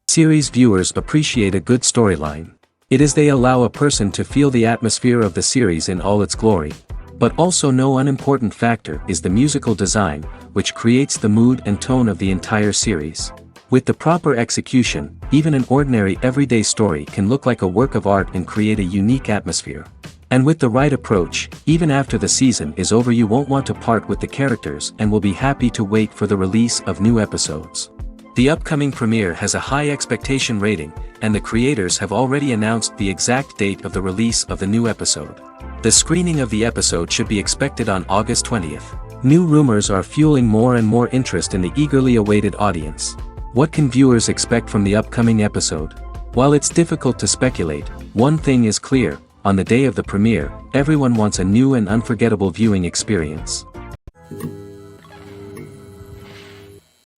Series viewers appreciate a good storyline. It is they allow a person to feel the atmosphere of the series in all its glory. But also no unimportant factor is the musical design, which creates the mood and tone of the entire series. With the proper execution, even an ordinary everyday story can look like a work of art and create a unique atmosphere. And with the right approach, even after the season is over you won't want to part with the characters and will be happy to wait for the release of new episodes. The upcoming premiere has a high expectation rating, and the creators have already announced the exact date of the release of the new episode. The screening of the episode should be expected on August 20th. New rumors are fueling more and more interest in the eagerly awaited audience. What can viewers expect from the upcoming episode? While it's difficult to speculate, one thing is clear: on the day of the premiere, everyone wants a new and unforgettable viewing experience.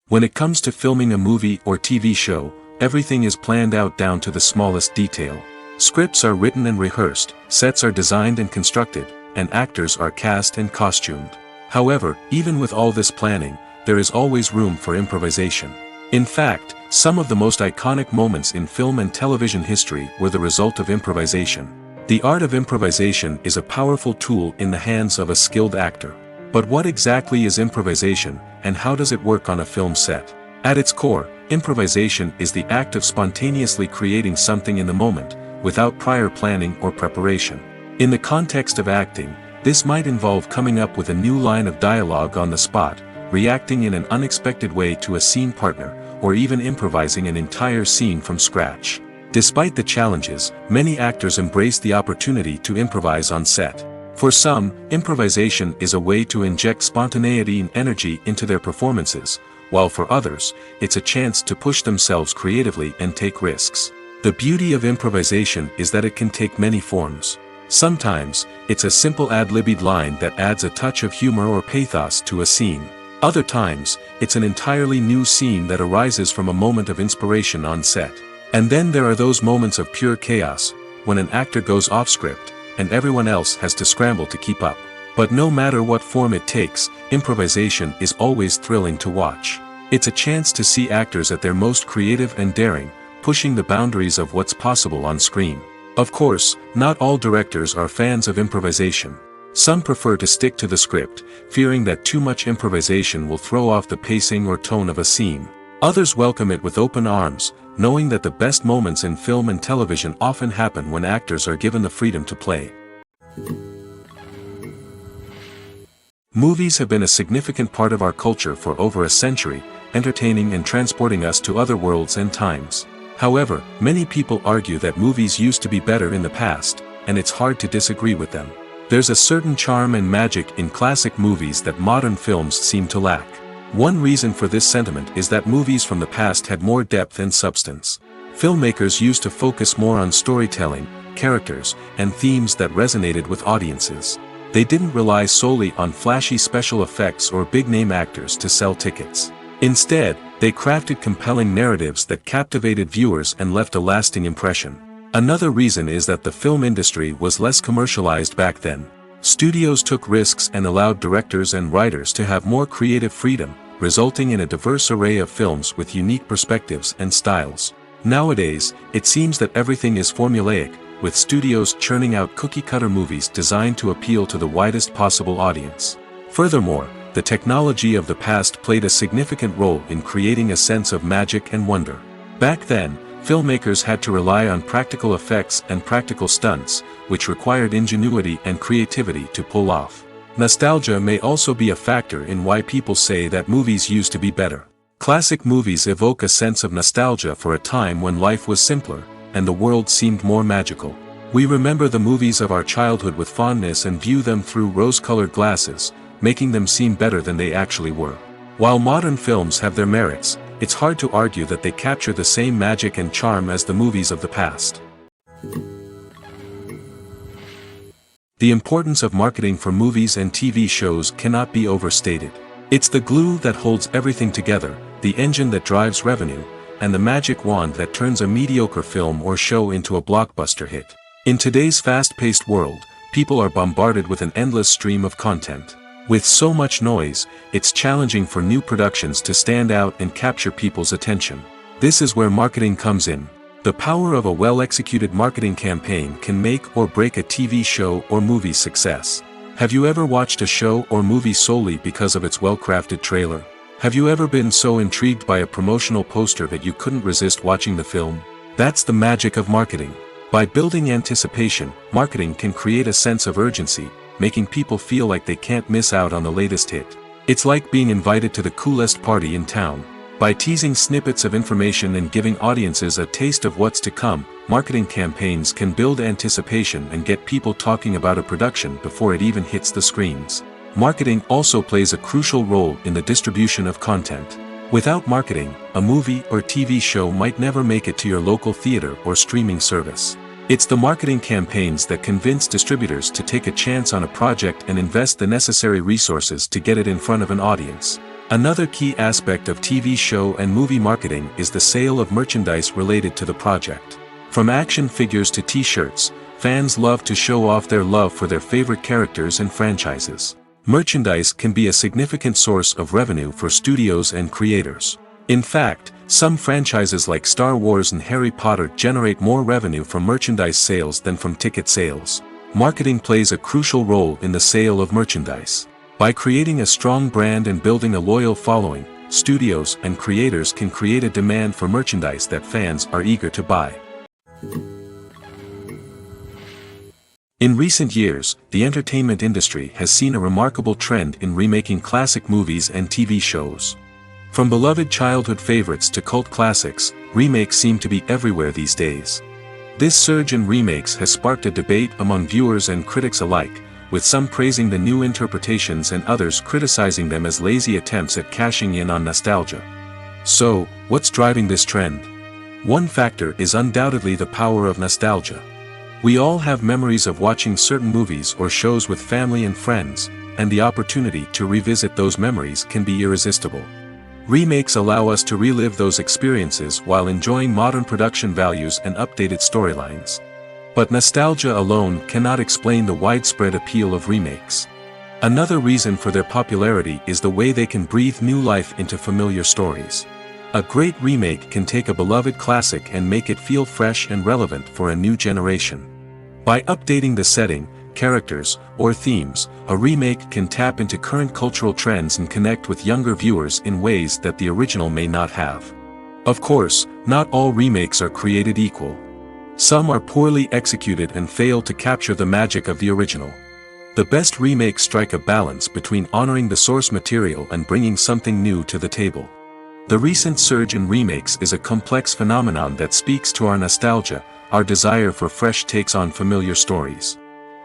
When it comes to filming a movie or TV show, everything is planned out down to the smallest detail. Scripts are written and rehearsed, sets are designed and constructed, and actors are cast and costumed. However, even with all this planning, there is always room for improvisation. In fact, some of the most iconic moments in film and television history were the result of improvisation. The art of improvisation is a powerful tool in the hands of a skilled actor. But what exactly is improvisation, and how does it work on a film set? At its core, improvisation is the act of spontaneously creating something in the moment, without prior planning or preparation. In the context of acting, this might involve coming up with a new line of dialogue on the spot, reacting in an unexpected way to a scene partner, or even improvising an entire scene from scratch. Despite the challenges, many actors embrace the opportunity to improvise on set. For some, improvisation is a way to inject spontaneity and energy into their performances, while for others, it's a chance to push themselves creatively and take risks. The beauty of improvisation is that it can take many forms. Sometimes, it's a simple ad-libbed line that adds a touch of humor or pathos to a scene. Other times, it's an entirely new scene that arises from a moment of inspiration on set. And then there are those moments of pure chaos, when an actor goes off script, and everyone else has to scramble to keep up. But no matter what form it takes, improvisation is always thrilling to watch. It's a chance to see actors at their most creative and daring, pushing the boundaries of what's possible on screen. Of course, not all directors are fans of improvisation. Some prefer to stick to the script, fearing that too much improvisation will throw off the pacing or tone of a scene. Others welcome it with open arms, knowing that the best moments in film and television often happen when actors are given the freedom to play. Movies have been a significant part of our culture for over a century, entertaining and transporting us to other worlds and times. However, many people argue that movies used to be better in the past, and it's hard to disagree with them. There's a certain charm and magic in classic movies that modern films seem to lack. One reason for this sentiment is that movies from the past had more depth and substance. Filmmakers used to focus more on storytelling, characters, and themes that resonated with audiences. They didn't rely solely on flashy special effects or big-name actors to sell tickets. Instead, they crafted compelling narratives that captivated viewers and left a lasting impression. Another reason is that the film industry was less commercialized back then. Studios took risks and allowed directors and writers to have more creative freedom, resulting in a diverse array of films with unique perspectives and styles. Nowadays, it seems that everything is formulaic, with studios churning out cookie-cutter movies designed to appeal to the widest possible audience. Furthermore, the technology of the past played a significant role in creating a sense of magic and wonder. Back then, filmmakers had to rely on practical effects and practical stunts, which required ingenuity and creativity to pull off. Nostalgia may also be a factor in why people say that movies used to be better. Classic movies evoke a sense of nostalgia for a time when life was simpler, and the world seemed more magical. We remember the movies of our childhood with fondness and view them through rose-colored glasses, making them seem better than they actually were. While modern films have their merits, it's hard to argue that they capture the same magic and charm as the movies of the past. The importance of marketing for movies and TV shows cannot be overstated. It's the glue that holds everything together, the engine that drives revenue, and the magic wand that turns a mediocre film or show into a blockbuster hit. In today's fast-paced world, people are bombarded with an endless stream of content. With so much noise, it's challenging for new productions to stand out and capture people's attention. This is where marketing comes in. The power of a well-executed marketing campaign can make or break a TV show or movie's success. Have you ever watched a show or movie solely because of its well-crafted trailer? Have you ever been so intrigued by a promotional poster that you couldn't resist watching the film? That's the magic of marketing. By building anticipation, marketing can create a sense of urgency, making people feel like they can't miss out on the latest hit. It's like being invited to the coolest party in town. By teasing snippets of information and giving audiences a taste of what's to come, marketing campaigns can build anticipation and get people talking about a production before it even hits the screens. Marketing also plays a crucial role in the distribution of content. Without marketing, a movie or TV show might never make it to your local theater or streaming service. It's the marketing campaigns that convince distributors to take a chance on a project and invest the necessary resources to get it in front of an audience. Another key aspect of TV show and movie marketing is the sale of merchandise related to the project. From action figures to t-shirts, fans love to show off their love for their favorite characters and franchises. Merchandise can be a significant source of revenue for studios and creators. In fact, some franchises like Star Wars and Harry Potter generate more revenue from merchandise sales than from ticket sales. Marketing plays a crucial role in the sale of merchandise. By creating a strong brand and building a loyal following, studios and creators can create a demand for merchandise that fans are eager to buy. In recent years, the entertainment industry has seen a remarkable trend in remaking classic movies and TV shows. From beloved childhood favorites to cult classics, remakes seem to be everywhere these days. This surge in remakes has sparked a debate among viewers and critics alike, with some praising the new interpretations and others criticizing them as lazy attempts at cashing in on nostalgia. So, what's driving this trend? One factor is undoubtedly the power of nostalgia. We all have memories of watching certain movies or shows with family and friends, and the opportunity to revisit those memories can be irresistible. Remakes allow us to relive those experiences while enjoying modern production values and updated storylines. But nostalgia alone cannot explain the widespread appeal of remakes. Another reason for their popularity is the way they can breathe new life into familiar stories. A great remake can take a beloved classic and make it feel fresh and relevant for a new generation. By updating the setting, characters, or themes, a remake can tap into current cultural trends and connect with younger viewers in ways that the original may not have. Of course, not all remakes are created equal. Some are poorly executed and fail to capture the magic of the original. The best remakes strike a balance between honoring the source material and bringing something new to the table. The recent surge in remakes is a complex phenomenon that speaks to our nostalgia, our desire for fresh takes on familiar stories.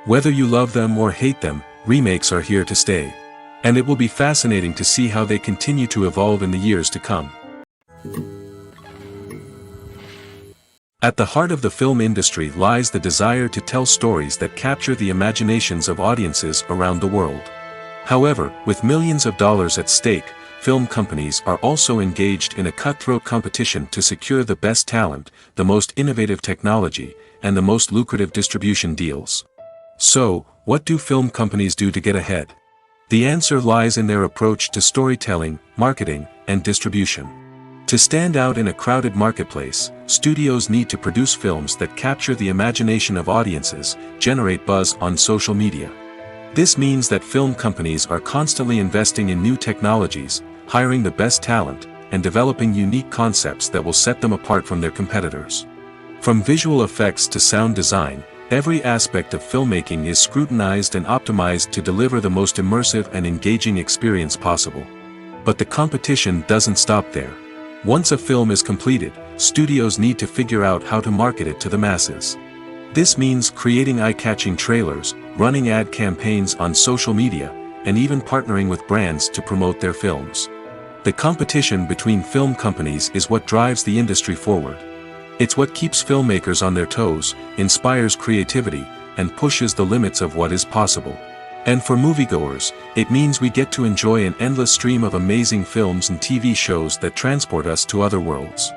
Whether you love them or hate them, remakes are here to stay. And it will be fascinating to see how they continue to evolve in the years to come. At the heart of the film industry lies the desire to tell stories that capture the imaginations of audiences around the world. However, with millions of dollars at stake, film companies are also engaged in a cutthroat competition to secure the best talent, the most innovative technology, and the most lucrative distribution deals. So, what do film companies do to get ahead? The answer lies in their approach to storytelling, marketing, and distribution. To stand out in a crowded marketplace, studios need to produce films that capture the imagination of audiences, generate buzz on social media. This means that film companies are constantly investing in new technologies, hiring the best talent, and developing unique concepts that will set them apart from their competitors. From visual effects to sound design, every aspect of filmmaking is scrutinized and optimized to deliver the most immersive and engaging experience possible. But the competition doesn't stop there. Once a film is completed, studios need to figure out how to market it to the masses. This means creating eye-catching trailers, running ad campaigns on social media, and even partnering with brands to promote their films. The competition between film companies is what drives the industry forward. It's what keeps filmmakers on their toes, inspires creativity, and pushes the limits of what is possible. And for moviegoers, it means we get to enjoy an endless stream of amazing films and TV shows that transport us to other worlds.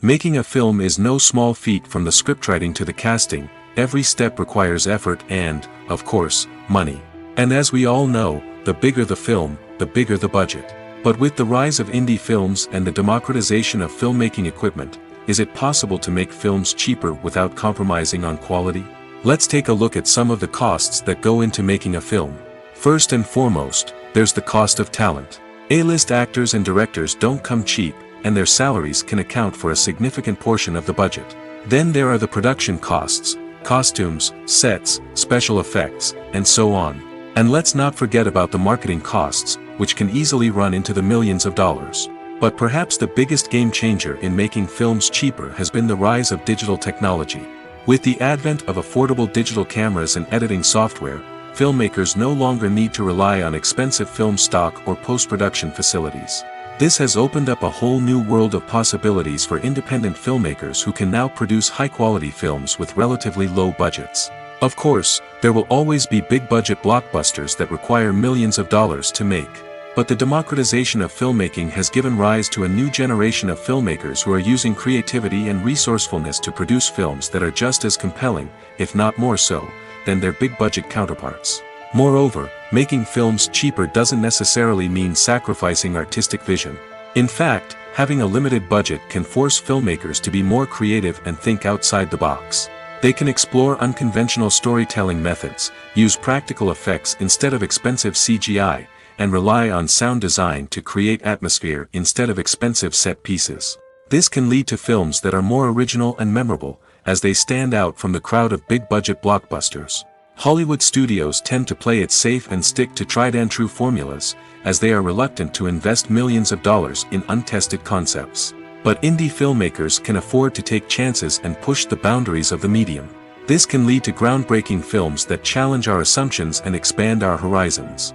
Making a film is no small feat. From the scriptwriting to the casting, every step requires effort and, of course, money. And as we all know, the bigger the film, the bigger the budget. But with the rise of indie films and the democratization of filmmaking equipment, is it possible to make films cheaper without compromising on quality? Let's take a look at some of the costs that go into making a film. First and foremost, there's the cost of talent. A-list actors and directors don't come cheap, and their salaries can account for a significant portion of the budget. Then there are the production costs, costumes, sets, special effects, and so on. And let's not forget about the marketing costs, which can easily run into the millions of dollars. But perhaps the biggest game changer in making films cheaper has been the rise of digital technology. With the advent of affordable digital cameras and editing software, filmmakers no longer need to rely on expensive film stock or post-production facilities. This has opened up a whole new world of possibilities for independent filmmakers who can now produce high-quality films with relatively low budgets. Of course, there will always be big-budget blockbusters that require millions of dollars to make. But the democratization of filmmaking has given rise to a new generation of filmmakers who are using creativity and resourcefulness to produce films that are just as compelling, if not more so, than their big-budget counterparts. Moreover, making films cheaper doesn't necessarily mean sacrificing artistic vision. In fact, having a limited budget can force filmmakers to be more creative and think outside the box. They can explore unconventional storytelling methods, use practical effects instead of expensive CGI, and rely on sound design to create atmosphere instead of expensive set pieces. This can lead to films that are more original and memorable, as they stand out from the crowd of big-budget blockbusters. Hollywood studios tend to play it safe and stick to tried-and-true formulas, as they are reluctant to invest millions of dollars in untested concepts. But indie filmmakers can afford to take chances and push the boundaries of the medium. This can lead to groundbreaking films that challenge our assumptions and expand our horizons.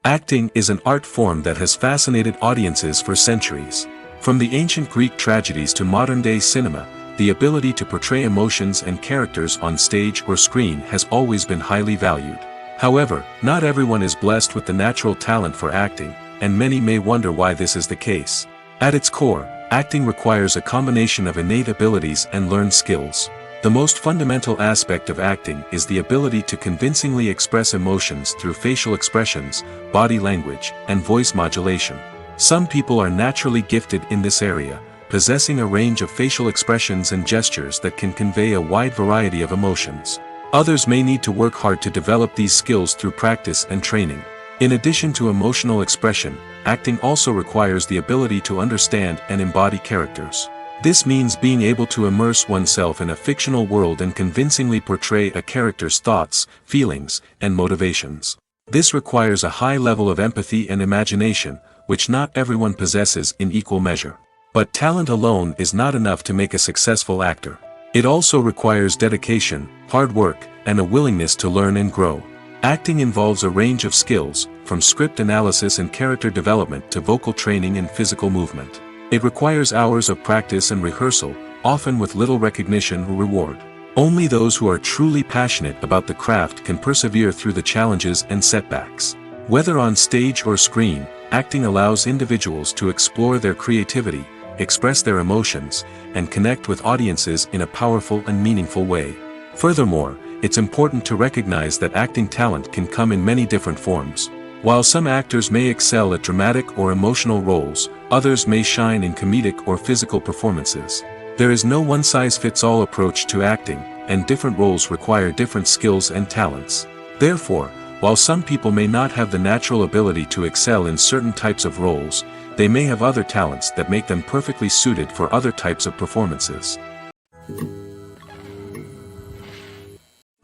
Acting is an art form that has fascinated audiences for centuries. From the ancient Greek tragedies to modern-day cinema, the ability to portray emotions and characters on stage or screen has always been highly valued. However, not everyone is blessed with the natural talent for acting, and many may wonder why this is the case. At its core, acting requires a combination of innate abilities and learned skills. The most fundamental aspect of acting is the ability to convincingly express emotions through facial expressions, body language, and voice modulation. Some people are naturally gifted in this area, possessing a range of facial expressions and gestures that can convey a wide variety of emotions. Others may need to work hard to develop these skills through practice and training. In addition to emotional expression, acting also requires the ability to understand and embody characters. This means being able to immerse oneself in a fictional world and convincingly portray a character's thoughts, feelings, and motivations. This requires a high level of empathy and imagination, which not everyone possesses in equal measure. But talent alone is not enough to make a successful actor. It also requires dedication, hard work, and a willingness to learn and grow. Acting involves a range of skills, from script analysis and character development to vocal training and physical movement. It requires hours of practice and rehearsal, often with little recognition or reward. Only those who are truly passionate about the craft can persevere through the challenges and setbacks. Whether on stage or screen, acting allows individuals to explore their creativity, express their emotions, and connect with audiences in a powerful and meaningful way. Furthermore, it's important to recognize that acting talent can come in many different forms. While some actors may excel at dramatic or emotional roles, others may shine in comedic or physical performances. There is no one-size-fits-all approach to acting, and different roles require different skills and talents. Therefore, While some people may not have the natural ability to excel in certain types of roles, they may have other talents that make them perfectly suited for other types of performances.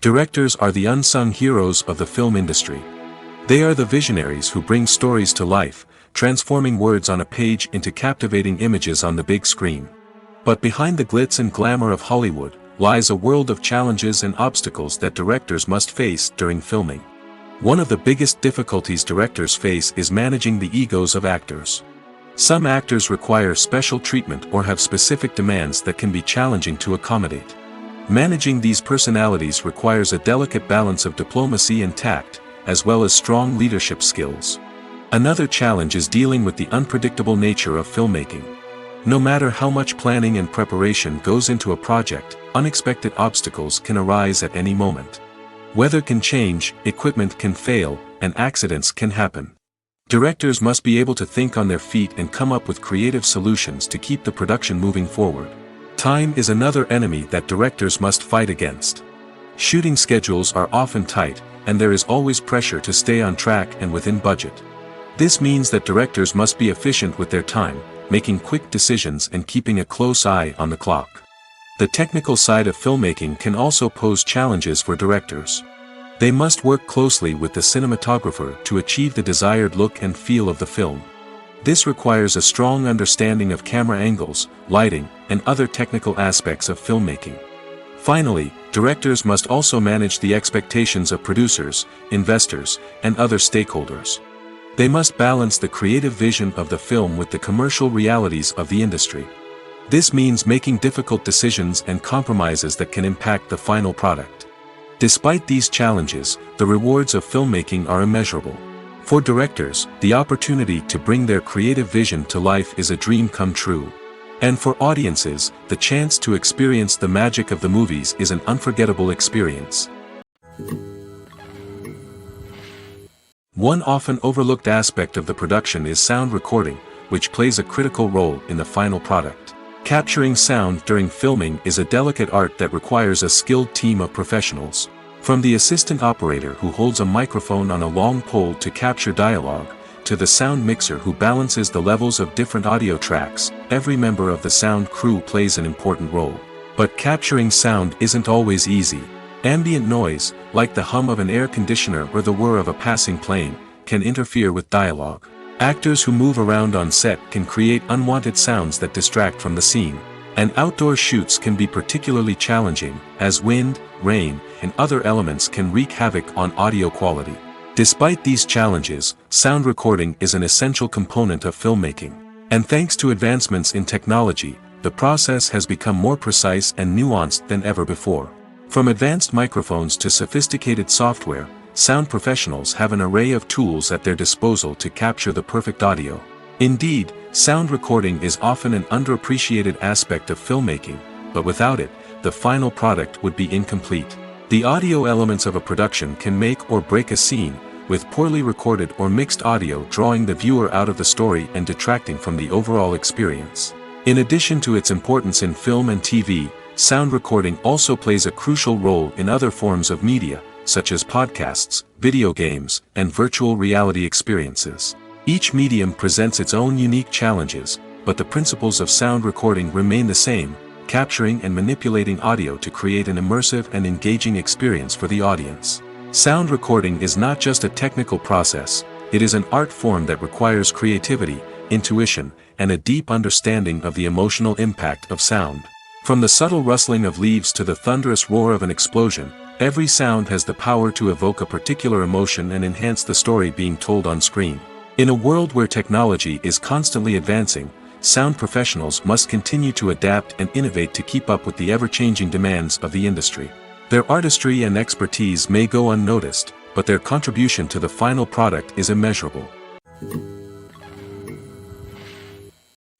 Directors are the unsung heroes of the film industry. They are the visionaries who bring stories to life, transforming words on a page into captivating images on the big screen. But behind the glitz and glamour of Hollywood lies a world of challenges and obstacles that directors must face during filming. One of the biggest difficulties directors face is managing the egos of actors. Some actors require special treatment or have specific demands that can be challenging to accommodate. Managing these personalities requires a delicate balance of diplomacy and tact, as well as strong leadership skills. Another challenge is dealing with the unpredictable nature of filmmaking. No matter how much planning and preparation goes into a project, unexpected obstacles can arise at any moment. Weather can change, equipment can fail, and accidents can happen. Directors must be able to think on their feet and come up with creative solutions to keep the production moving forward. Time is another enemy that directors must fight against. Shooting schedules are often tight, and there is always pressure to stay on track and within budget. This means that directors must be efficient with their time, making quick decisions and keeping a close eye on the clock. The technical side of filmmaking can also pose challenges for directors. They must work closely with the cinematographer to achieve the desired look and feel of the film. This requires a strong understanding of camera angles, lighting, and other technical aspects of filmmaking. Finally, directors must also manage the expectations of producers, investors, and other stakeholders. They must balance the creative vision of the film with the commercial realities of the industry. This means making difficult decisions and compromises that can impact the final product. Despite these challenges, the rewards of filmmaking are immeasurable. For directors, the opportunity to bring their creative vision to life is a dream come true. And for audiences, the chance to experience the magic of the movies is an unforgettable experience. One often overlooked aspect of the production is sound recording, which plays a critical role in the final product. Capturing sound during filming is a delicate art that requires a skilled team of professionals. From the assistant operator who holds a microphone on a long pole to capture dialogue, to the sound mixer who balances the levels of different audio tracks, every member of the sound crew plays an important role. But capturing sound isn't always easy. Ambient noise, like the hum of an air conditioner or the whir of a passing plane, can interfere with dialogue. Actors who move around on set can create unwanted sounds that distract from the scene. And outdoor shoots can be particularly challenging, as wind, rain, and other elements can wreak havoc on audio quality. Despite these challenges, sound recording is an essential component of filmmaking. And thanks to advancements in technology, the process has become more precise and nuanced than ever before. From advanced microphones to sophisticated software, sound professionals have an array of tools at their disposal to capture the perfect audio. Indeed, sound recording is often an underappreciated aspect of filmmaking, but without it, the final product would be incomplete. The audio elements of a production can make or break a scene, with poorly recorded or mixed audio drawing the viewer out of the story and detracting from the overall experience. In addition to its importance in film and TV, sound recording also plays a crucial role in other forms of media, such as podcasts, video games, and virtual reality experiences. Each medium presents its own unique challenges, but the principles of sound recording remain the same, capturing and manipulating audio to create an immersive and engaging experience for the audience. Sound recording is not just a technical process, it is an art form that requires creativity, intuition, and a deep understanding of the emotional impact of sound. From the subtle rustling of leaves to the thunderous roar of an explosion, every sound has the power to evoke a particular emotion and enhance the story being told on screen. In a world where technology is constantly advancing, sound professionals must continue to adapt and innovate to keep up with the ever-changing demands of the industry. Their artistry and expertise may go unnoticed, but their contribution to the final product is immeasurable.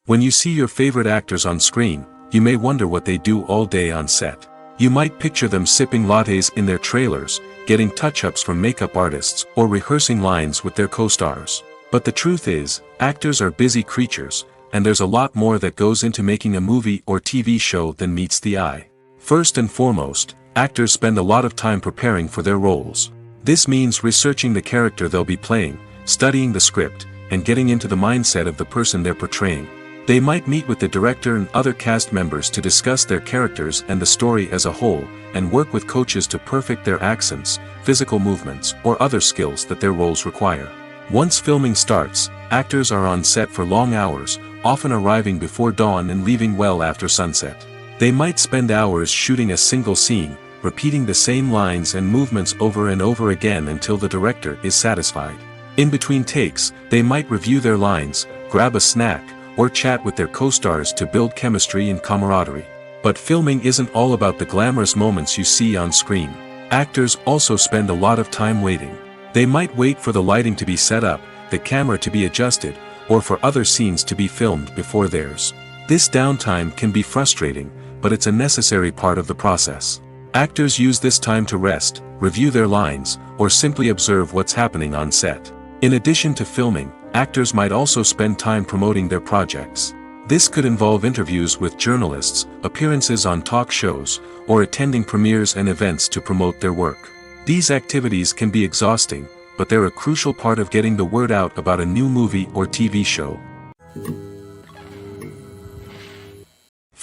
When you see your favorite actors on screen, you may wonder what they do all day on set. You might picture them sipping lattes in their trailers, getting touch-ups from makeup artists, or rehearsing lines with their co-stars. But the truth is, actors are busy creatures, and there's a lot more that goes into making a movie or TV show than meets the eye. First and foremost, actors spend a lot of time preparing for their roles. This means researching the character they'll be playing, studying the script, and getting into the mindset of the person they're portraying. They might meet with the director and other cast members to discuss their characters and the story as a whole, and work with coaches to perfect their accents, physical movements, or other skills that their roles require. Once filming starts, actors are on set for long hours, often arriving before dawn and leaving well after sunset. They might spend hours shooting a single scene, repeating the same lines and movements over and over again until the director is satisfied. In between takes, they might review their lines, grab a snack, or chat with their co-stars to build chemistry and camaraderie. But filming isn't all about the glamorous moments you see on screen. Actors also spend a lot of time waiting. They might wait for the lighting to be set up, the camera to be adjusted, or for other scenes to be filmed before theirs. This downtime can be frustrating, but it's a necessary part of the process. Actors use this time to rest, review their lines, or simply observe what's happening on set. In addition to filming, actors might also spend time promoting their projects. This could involve interviews with journalists, appearances on talk shows, or attending premieres and events to promote their work. These activities can be exhausting, but they're a crucial part of getting the word out about a new movie or TV show.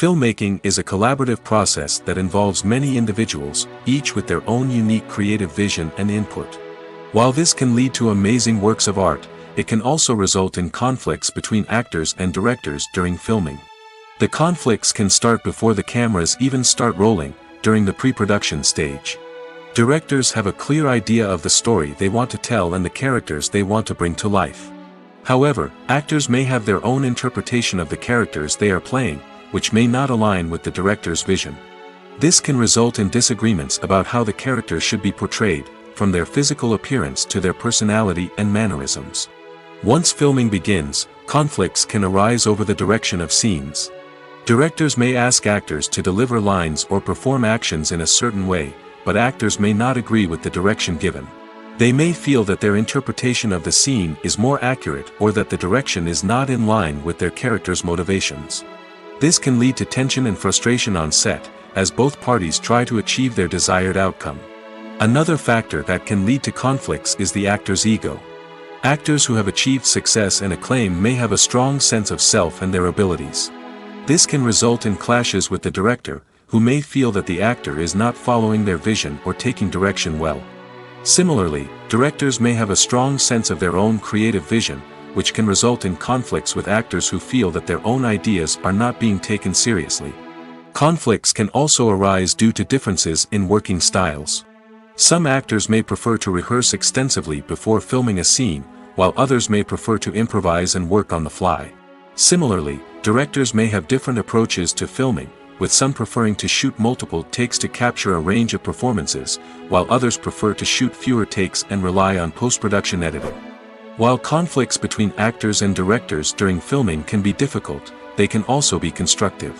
Filmmaking is a collaborative process that involves many individuals, each with their own unique creative vision and input. While this can lead to amazing works of art, it can also result in conflicts between actors and directors during filming. The conflicts can start before the cameras even start rolling, during the pre-production stage. Directors have a clear idea of the story they want to tell and the characters they want to bring to life. However, actors may have their own interpretation of the characters they are playing, which may not align with the director's vision. This can result in disagreements about how the characters should be portrayed, from their physical appearance to their personality and mannerisms. Once filming begins, conflicts can arise over the direction of scenes. Directors may ask actors to deliver lines or perform actions in a certain way, but actors may not agree with the direction given. They may feel that their interpretation of the scene is more accurate or that the direction is not in line with their character's motivations. This can lead to tension and frustration on set, as both parties try to achieve their desired outcome. Another factor that can lead to conflicts is the actor's ego. Actors who have achieved success and acclaim may have a strong sense of self and their abilities. This can result in clashes with the director, who may feel that the actor is not following their vision or taking direction well. Similarly, directors may have a strong sense of their own creative vision, which can result in conflicts with actors who feel that their own ideas are not being taken seriously. Conflicts can also arise due to differences in working styles. Some actors may prefer to rehearse extensively before filming a scene, while others may prefer to improvise and work on the fly. Similarly, directors may have different approaches to filming, with some preferring to shoot multiple takes to capture a range of performances, while others prefer to shoot fewer takes and rely on post-production editing. While conflicts between actors and directors during filming can be difficult, they can also be constructive.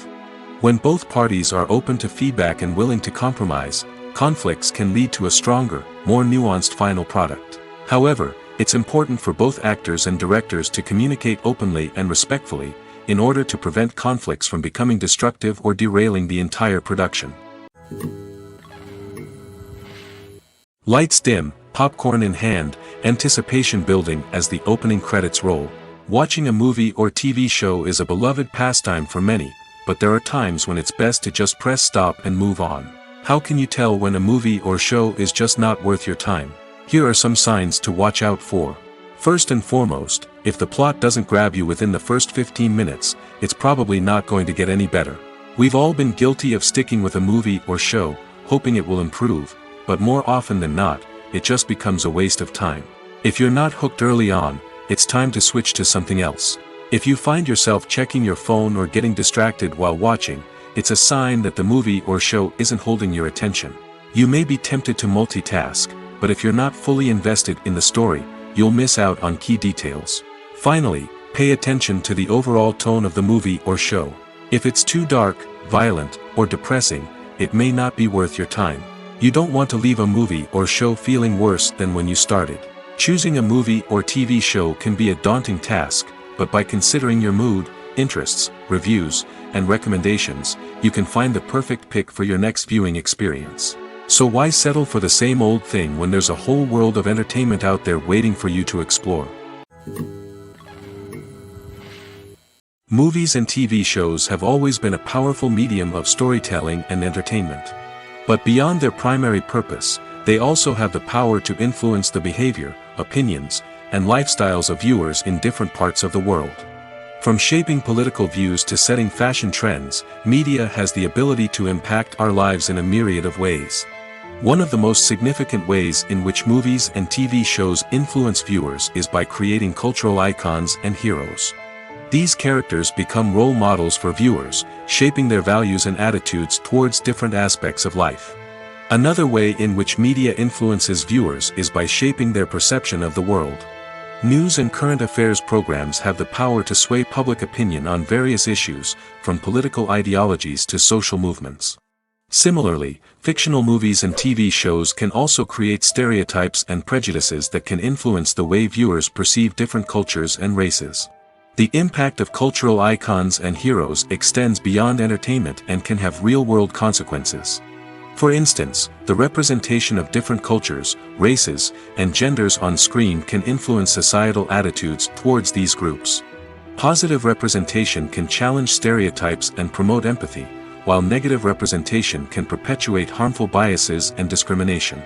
When both parties are open to feedback and willing to compromise, conflicts can lead to a stronger, more nuanced final product. However, it's important for both actors and directors to communicate openly and respectfully, in order to prevent conflicts from becoming destructive or derailing the entire production. Lights dim, popcorn in hand, anticipation building as the opening credits roll. Watching a movie or TV show is a beloved pastime for many, but there are times when it's best to just press stop and move on. How can you tell when a movie or show is just not worth your time? Here are some signs to watch out for. First and foremost, if the plot doesn't grab you within the first 15 minutes, it's probably not going to get any better. We've all been guilty of sticking with a movie or show, hoping it will improve, but more often than not, it just becomes a waste of time. If you're not hooked early on, it's time to switch to something else. If you find yourself checking your phone or getting distracted while watching, it's a sign that the movie or show isn't holding your attention. You may be tempted to multitask, but if you're not fully invested in the story, you'll miss out on key details. Finally, pay attention to the overall tone of the movie or show. If it's too dark, violent, or depressing, it may not be worth your time. You don't want to leave a movie or show feeling worse than when you started. Choosing a movie or TV show can be a daunting task, but by considering your mood, interests, reviews, and recommendations, you can find the perfect pick for your next viewing experience. So why settle for the same old thing when there's a whole world of entertainment out there waiting for you to explore? Movies and TV shows have always been a powerful medium of storytelling and entertainment. But beyond their primary purpose, they also have the power to influence the behavior, opinions, and lifestyles of viewers in different parts of the world. From shaping political views to setting fashion trends, media has the ability to impact our lives in a myriad of ways. One of the most significant ways in which movies and TV shows influence viewers is by creating cultural icons and heroes. These characters become role models for viewers, shaping their values and attitudes towards different aspects of life. Another way in which media influences viewers is by shaping their perception of the world. News and current affairs programs have the power to sway public opinion on various issues, from political ideologies to social movements. Similarly, fictional movies and TV shows can also create stereotypes and prejudices that can influence the way viewers perceive different cultures and races. The impact of cultural icons and heroes extends beyond entertainment and can have real-world consequences. For instance, the representation of different cultures, races, and genders on screen can influence societal attitudes towards these groups. Positive representation can challenge stereotypes and promote empathy, while negative representation can perpetuate harmful biases and discrimination.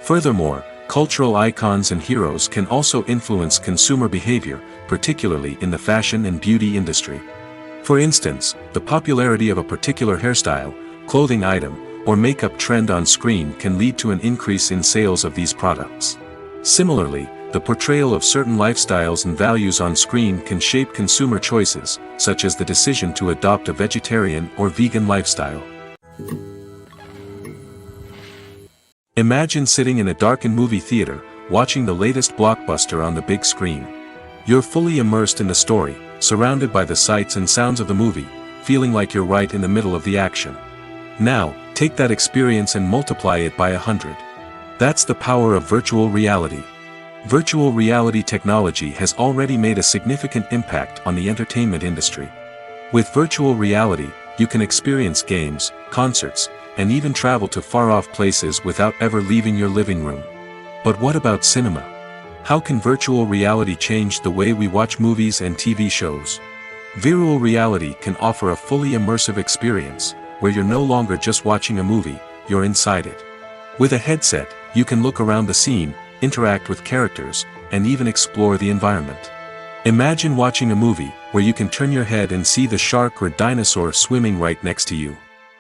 Furthermore, cultural icons and heroes can also influence consumer behavior, particularly in the fashion and beauty industry. For instance, the popularity of a particular hairstyle, clothing item, or makeup trend on screen can lead to an increase in sales of these products. Similarly, the portrayal of certain lifestyles and values on screen can shape consumer choices, such as the decision to adopt a vegetarian or vegan lifestyle. Imagine sitting in a darkened movie theater, watching the latest blockbuster on the big screen. You're fully immersed in the story, surrounded by the sights and sounds of the movie, feeling like you're right in the middle of the action. Now, take that experience and multiply it by 100. That's the power of virtual reality. Virtual reality technology has already made a significant impact on the entertainment industry. With virtual reality, you can experience games, concerts, and even travel to far-off places without ever leaving your living room. But what about cinema? How can virtual reality change the way we watch movies and TV shows? Virtual reality can offer a fully immersive experience, where you're no longer just watching a movie, you're inside it. With a headset, you can look around the scene, interact with characters, and even explore the environment. Imagine watching a movie where you can turn your head and see the shark or dinosaur swimming right next to you.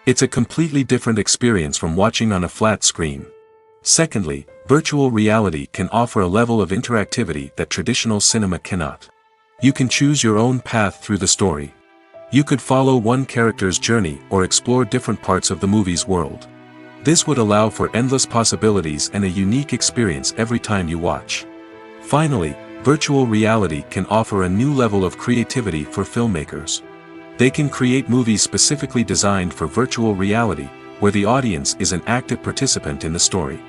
It's a completely different experience from watching on a flat screen. Secondly, virtual reality can offer a level of interactivity that traditional cinema cannot. You can choose your own path through the story. You could follow one character's journey or explore different parts of the movie's world. This would allow for endless possibilities and a unique experience every time you watch. Finally, virtual reality can offer a new level of creativity for filmmakers. They can create movies specifically designed for virtual reality, where the audience is an active participant in the story.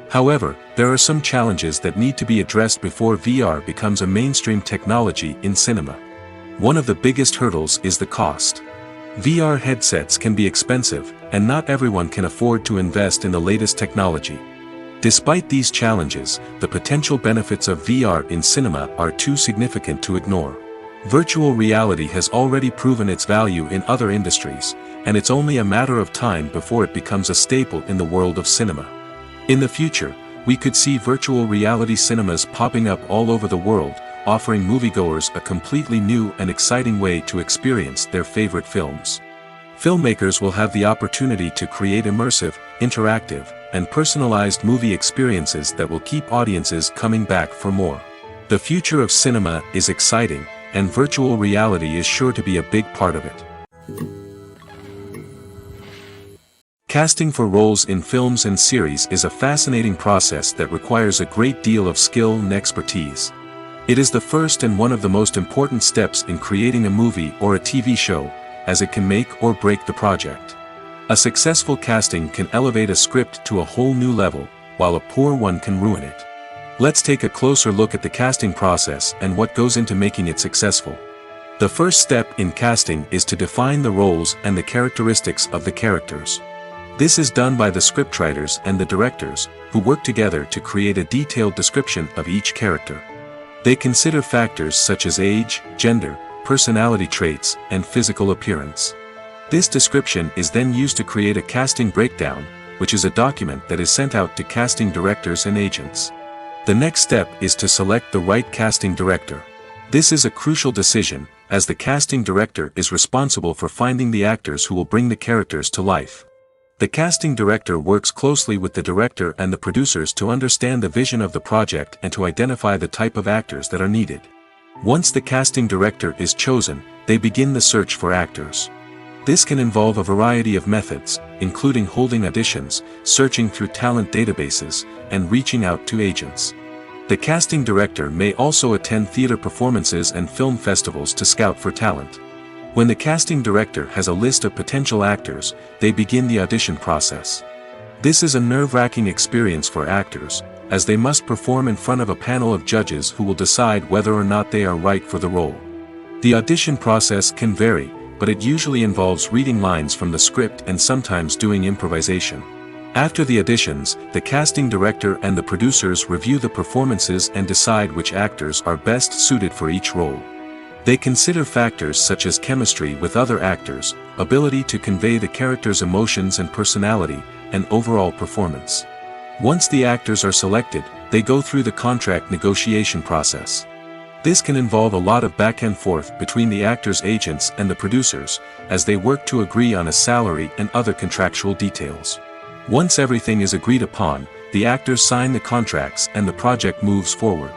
However, there are some challenges that need to be addressed before VR becomes a mainstream technology in cinema. One of the biggest hurdles is the cost. VR headsets can be expensive, and not everyone can afford to invest in the latest technology. Despite these challenges, the potential benefits of VR in cinema are too significant to ignore. Virtual reality has already proven its value in other industries, and it's only a matter of time before it becomes a staple in the world of cinema. In the future, we could see virtual reality cinemas popping up all over the world, offering moviegoers a completely new and exciting way to experience their favorite films. Filmmakers will have the opportunity to create immersive, interactive, and personalized movie experiences that will keep audiences coming back for more. The future of cinema is exciting, and virtual reality is sure to be a big part of it. Casting for roles in films and series is a fascinating process that requires a great deal of skill and expertise. It is the first and one of the most important steps in creating a movie or a TV show, as it can make or break the project. A successful casting can elevate a script to a whole new level, while a poor one can ruin it. Let's take a closer look at the casting process and what goes into making it successful. The first step in casting is to define the roles and the characteristics of the characters. This is done by the scriptwriters and the directors, who work together to create a detailed description of each character. They consider factors such as age, gender, personality traits, and physical appearance. This description is then used to create a casting breakdown, which is a document that is sent out to casting directors and agents. The next step is to select the right casting director. This is a crucial decision, as the casting director is responsible for finding the actors who will bring the characters to life. The casting director works closely with the director and the producers to understand the vision of the project and to identify the type of actors that are needed. Once the casting director is chosen, they begin the search for actors. This can involve a variety of methods, including holding auditions, searching through talent databases, and reaching out to agents. The casting director may also attend theater performances and film festivals to scout for talent. When the casting director has a list of potential actors, they begin the audition process. This is a nerve-wracking experience for actors, as they must perform in front of a panel of judges who will decide whether or not they are right for the role. The audition process can vary, but it usually involves reading lines from the script and sometimes doing improvisation. After the auditions, the casting director and the producers review the performances and decide which actors are best suited for each role. They consider factors such as chemistry with other actors, ability to convey the character's emotions and personality, and overall performance. Once the actors are selected, they go through the contract negotiation process. This can involve a lot of back and forth between the actors' agents and the producers, as they work to agree on a salary and other contractual details. Once everything is agreed upon, the actors sign the contracts and the project moves forward.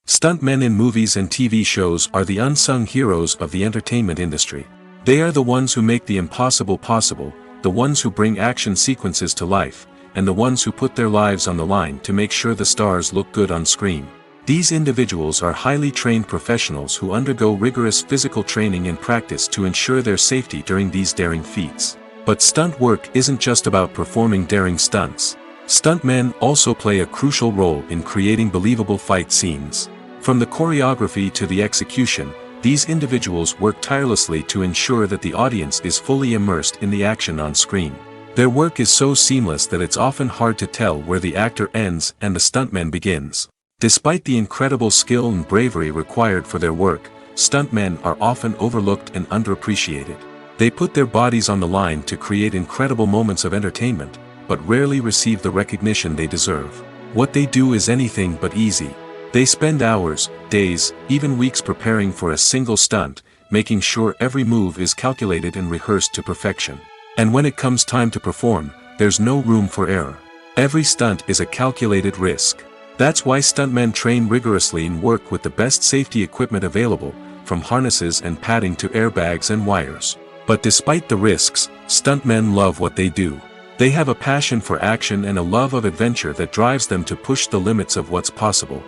Stuntmen in movies and TV shows are the unsung heroes of the entertainment industry. They are the ones who make the impossible possible, the ones who bring action sequences to life, and the ones who put their lives on the line to make sure the stars look good on screen. These individuals are highly trained professionals who undergo rigorous physical training and practice to ensure their safety during these daring feats. But stunt work isn't just about performing daring stunts. Stuntmen also play a crucial role in creating believable fight scenes. From the choreography to the execution, these individuals work tirelessly to ensure that the audience is fully immersed in the action on screen. Their work is so seamless that it's often hard to tell where the actor ends and the stuntman begins. Despite the incredible skill and bravery required for their work, stuntmen are often overlooked and underappreciated. They put their bodies on the line to create incredible moments of entertainment, but rarely receive the recognition they deserve. What they do is anything but easy. They spend hours, days, even weeks preparing for a single stunt, making sure every move is calculated and rehearsed to perfection. And when it comes time to perform, there's no room for error. Every stunt is a calculated risk. That's why stuntmen train rigorously and work with the best safety equipment available, from harnesses and padding to airbags and wires. But despite the risks, stuntmen love what they do. They have a passion for action and a love of adventure that drives them to push the limits of what's possible.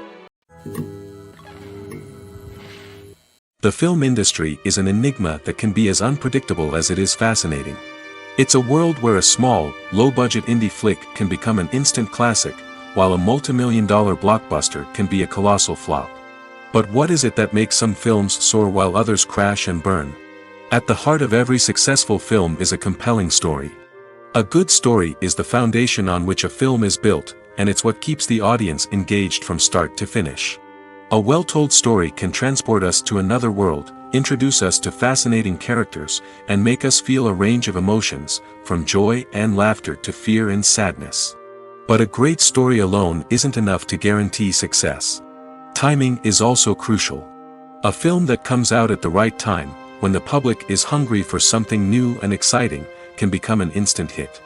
The film industry is an enigma that can be as unpredictable as it is fascinating. It's a world where a small, low-budget indie flick can become an instant classic, while a multi-million-dollar blockbuster can be a colossal flop. But what is it that makes some films soar while others crash and burn? At the heart of every successful film is a compelling story. A good story is the foundation on which a film is built, and it's what keeps the audience engaged from start to finish. A well-told story can transport us to another world, introduce us to fascinating characters, and make us feel a range of emotions, from joy and laughter to fear and sadness. But a great story alone isn't enough to guarantee success. Timing is also crucial. A film that comes out at the right time, when the public is hungry for something new and exciting, can become an instant hit.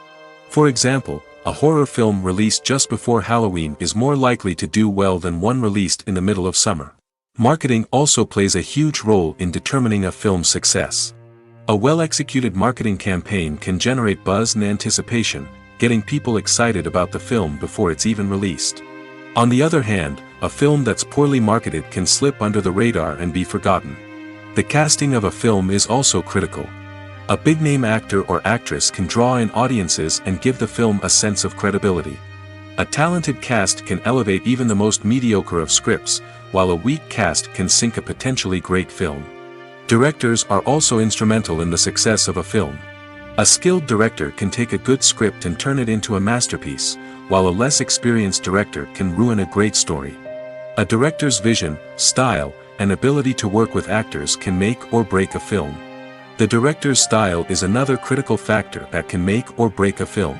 For example, a horror film released just before Halloween is more likely to do well than one released in the middle of summer. Marketing also plays a huge role in determining a film's success. A well-executed marketing campaign can generate buzz and anticipation, getting people excited about the film before it's even released. On the other hand, a film that's poorly marketed can slip under the radar and be forgotten. The casting of a film is also critical. A big-name actor or actress can draw in audiences and give the film a sense of credibility. A talented cast can elevate even the most mediocre of scripts, while a weak cast can sink a potentially great film. Directors are also instrumental in the success of a film. A skilled director can take a good script and turn it into a masterpiece, while a less experienced director can ruin a great story. A director's vision, style, and ability to work with actors can make or break a film. The director's style is another critical factor that can make or break a film.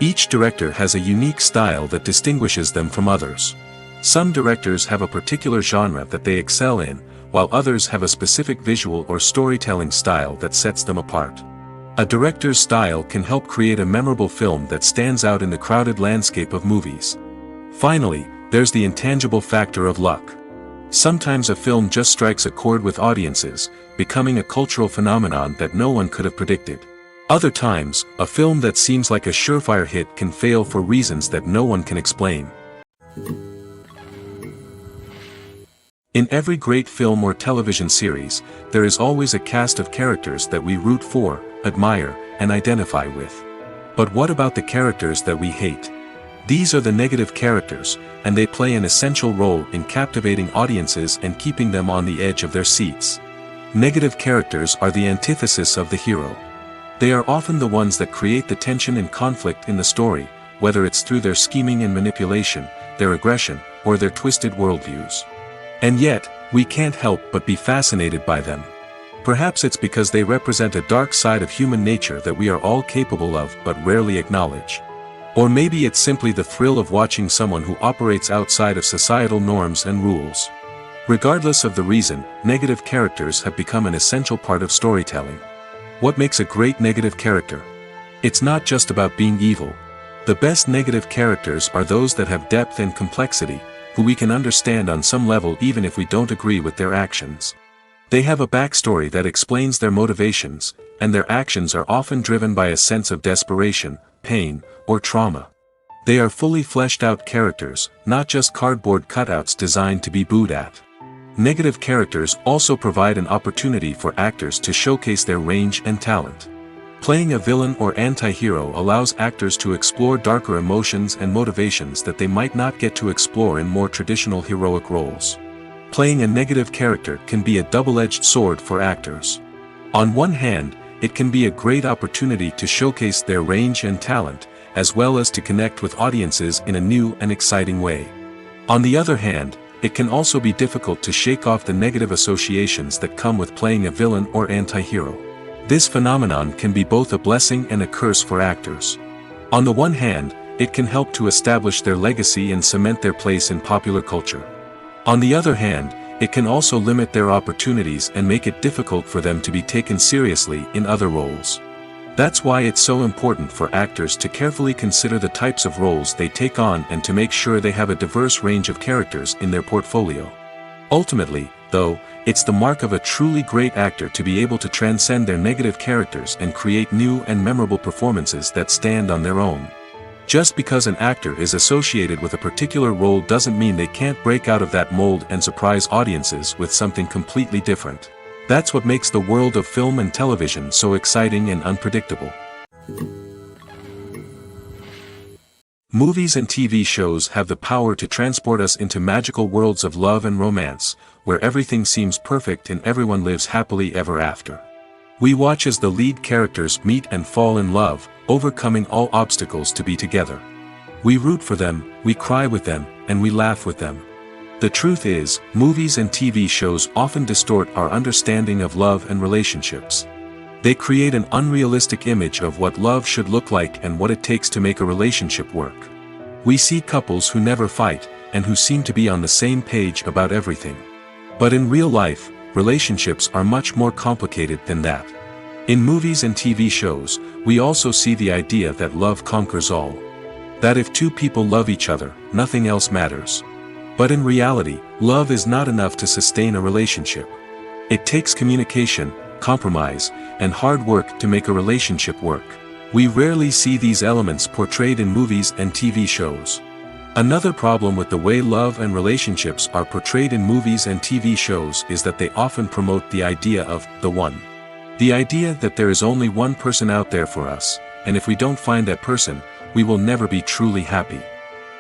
Each director has a unique style that distinguishes them from others. Some directors have a particular genre that they excel in, while others have a specific visual or storytelling style that sets them apart. A director's style can help create a memorable film that stands out in the crowded landscape of movies. Finally, there's the intangible factor of luck. Sometimes a film just strikes a chord with audiences, becoming a cultural phenomenon that no one could have predicted. Other times, a film that seems like a surefire hit can fail for reasons that no one can explain. In every great film or television series, there is always a cast of characters that we root for, admire, and identify with. But what about the characters that we hate? These are the negative characters, and they play an essential role in captivating audiences and keeping them on the edge of their seats. Negative characters are the antithesis of the hero. They are often the ones that create the tension and conflict in the story, whether it's through their scheming and manipulation, their aggression, or their twisted worldviews. And yet, we can't help but be fascinated by them. Perhaps it's because they represent a dark side of human nature that we are all capable of but rarely acknowledge. Or maybe it's simply the thrill of watching someone who operates outside of societal norms and rules. Regardless of the reason, negative characters have become an essential part of storytelling. What makes a great negative character? It's not just about being evil. The best negative characters are those that have depth and complexity, who we can understand on some level even if we don't agree with their actions. They have a backstory that explains their motivations, and their actions are often driven by a sense of desperation, pain, or trauma. They are fully fleshed out characters, not just cardboard cutouts designed to be booed at. Negative characters also provide an opportunity for actors to showcase their range and talent. Playing a villain or anti-hero allows actors to explore darker emotions and motivations that they might not get to explore in more traditional heroic roles. Playing a negative character can be a double-edged sword for actors. On one hand, it can be a great opportunity to showcase their range and talent, as well as to connect with audiences in a new and exciting way. On the other hand, it can also be difficult to shake off the negative associations that come with playing a villain or anti-hero. This phenomenon can be both a blessing and a curse for actors. On the one hand, it can help to establish their legacy and cement their place in popular culture. On the other hand, it can also limit their opportunities and make it difficult for them to be taken seriously in other roles. That's why it's so important for actors to carefully consider the types of roles they take on and to make sure they have a diverse range of characters in their portfolio. Ultimately, though, it's the mark of a truly great actor to be able to transcend their negative characters and create new and memorable performances that stand on their own. Just because an actor is associated with a particular role doesn't mean they can't break out of that mold and surprise audiences with something completely different. That's what makes the world of film and television so exciting and unpredictable. Movies and TV shows have the power to transport us into magical worlds of love and romance, where everything seems perfect and everyone lives happily ever after. We watch as the lead characters meet and fall in love, overcoming all obstacles to be together. We root for them, we cry with them, and we laugh with them. The truth is, movies and TV shows often distort our understanding of love and relationships. They create an unrealistic image of what love should look like and what it takes to make a relationship work. We see couples who never fight, and who seem to be on the same page about everything. But in real life, relationships are much more complicated than that. In movies and TV shows, we also see the idea that love conquers all. That if two people love each other, nothing else matters. But in reality, love is not enough to sustain a relationship. It takes communication, compromise, and hard work to make a relationship work. We rarely see these elements portrayed in movies and TV shows. Another problem with the way love and relationships are portrayed in movies and TV shows is that they often promote the idea of the one. The idea that there is only one person out there for us, and if we don't find that person, we will never be truly happy.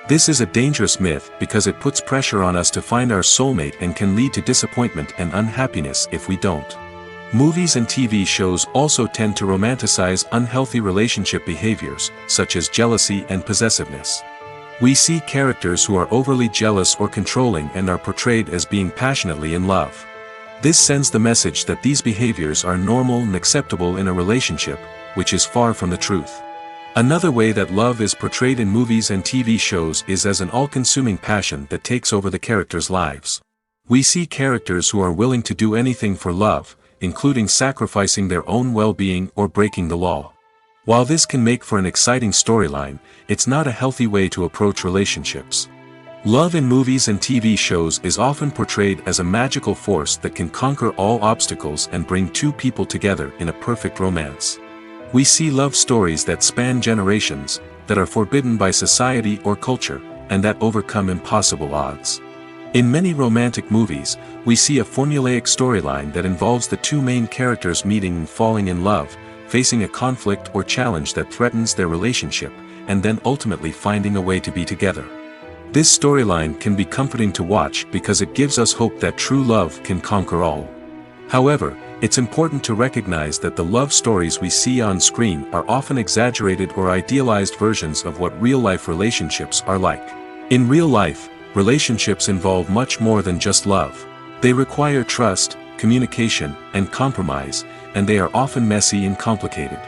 This is a dangerous myth because it puts pressure on us to find our soulmate and can lead to disappointment and unhappiness if we don't. Movies and TV shows also tend to romanticize unhealthy relationship behaviors, such as jealousy and possessiveness. We see characters who are overly jealous or controlling and are portrayed as being passionately in love. This sends the message that these behaviors are normal and acceptable in a relationship, which is far from the truth. Another way that love is portrayed in movies and TV shows is as an all-consuming passion that takes over the characters' lives. We see characters who are willing to do anything for love, including sacrificing their own well-being or breaking the law. While this can make for an exciting storyline, it's not a healthy way to approach relationships. Love in movies and TV shows is often portrayed as a magical force that can conquer all obstacles and bring two people together in a perfect romance. We see love stories that span generations, that are forbidden by society or culture, and that overcome impossible odds. In many romantic movies, we see a formulaic storyline that involves the two main characters meeting and falling in love, facing a conflict or challenge that threatens their relationship, and then ultimately finding a way to be together. This storyline can be comforting to watch because it gives us hope that true love can conquer all. However, it's important to recognize that the love stories we see on screen are often exaggerated or idealized versions of what real-life relationships are like. In real life, relationships involve much more than just love. They require trust, communication, and compromise, and they are often messy and complicated.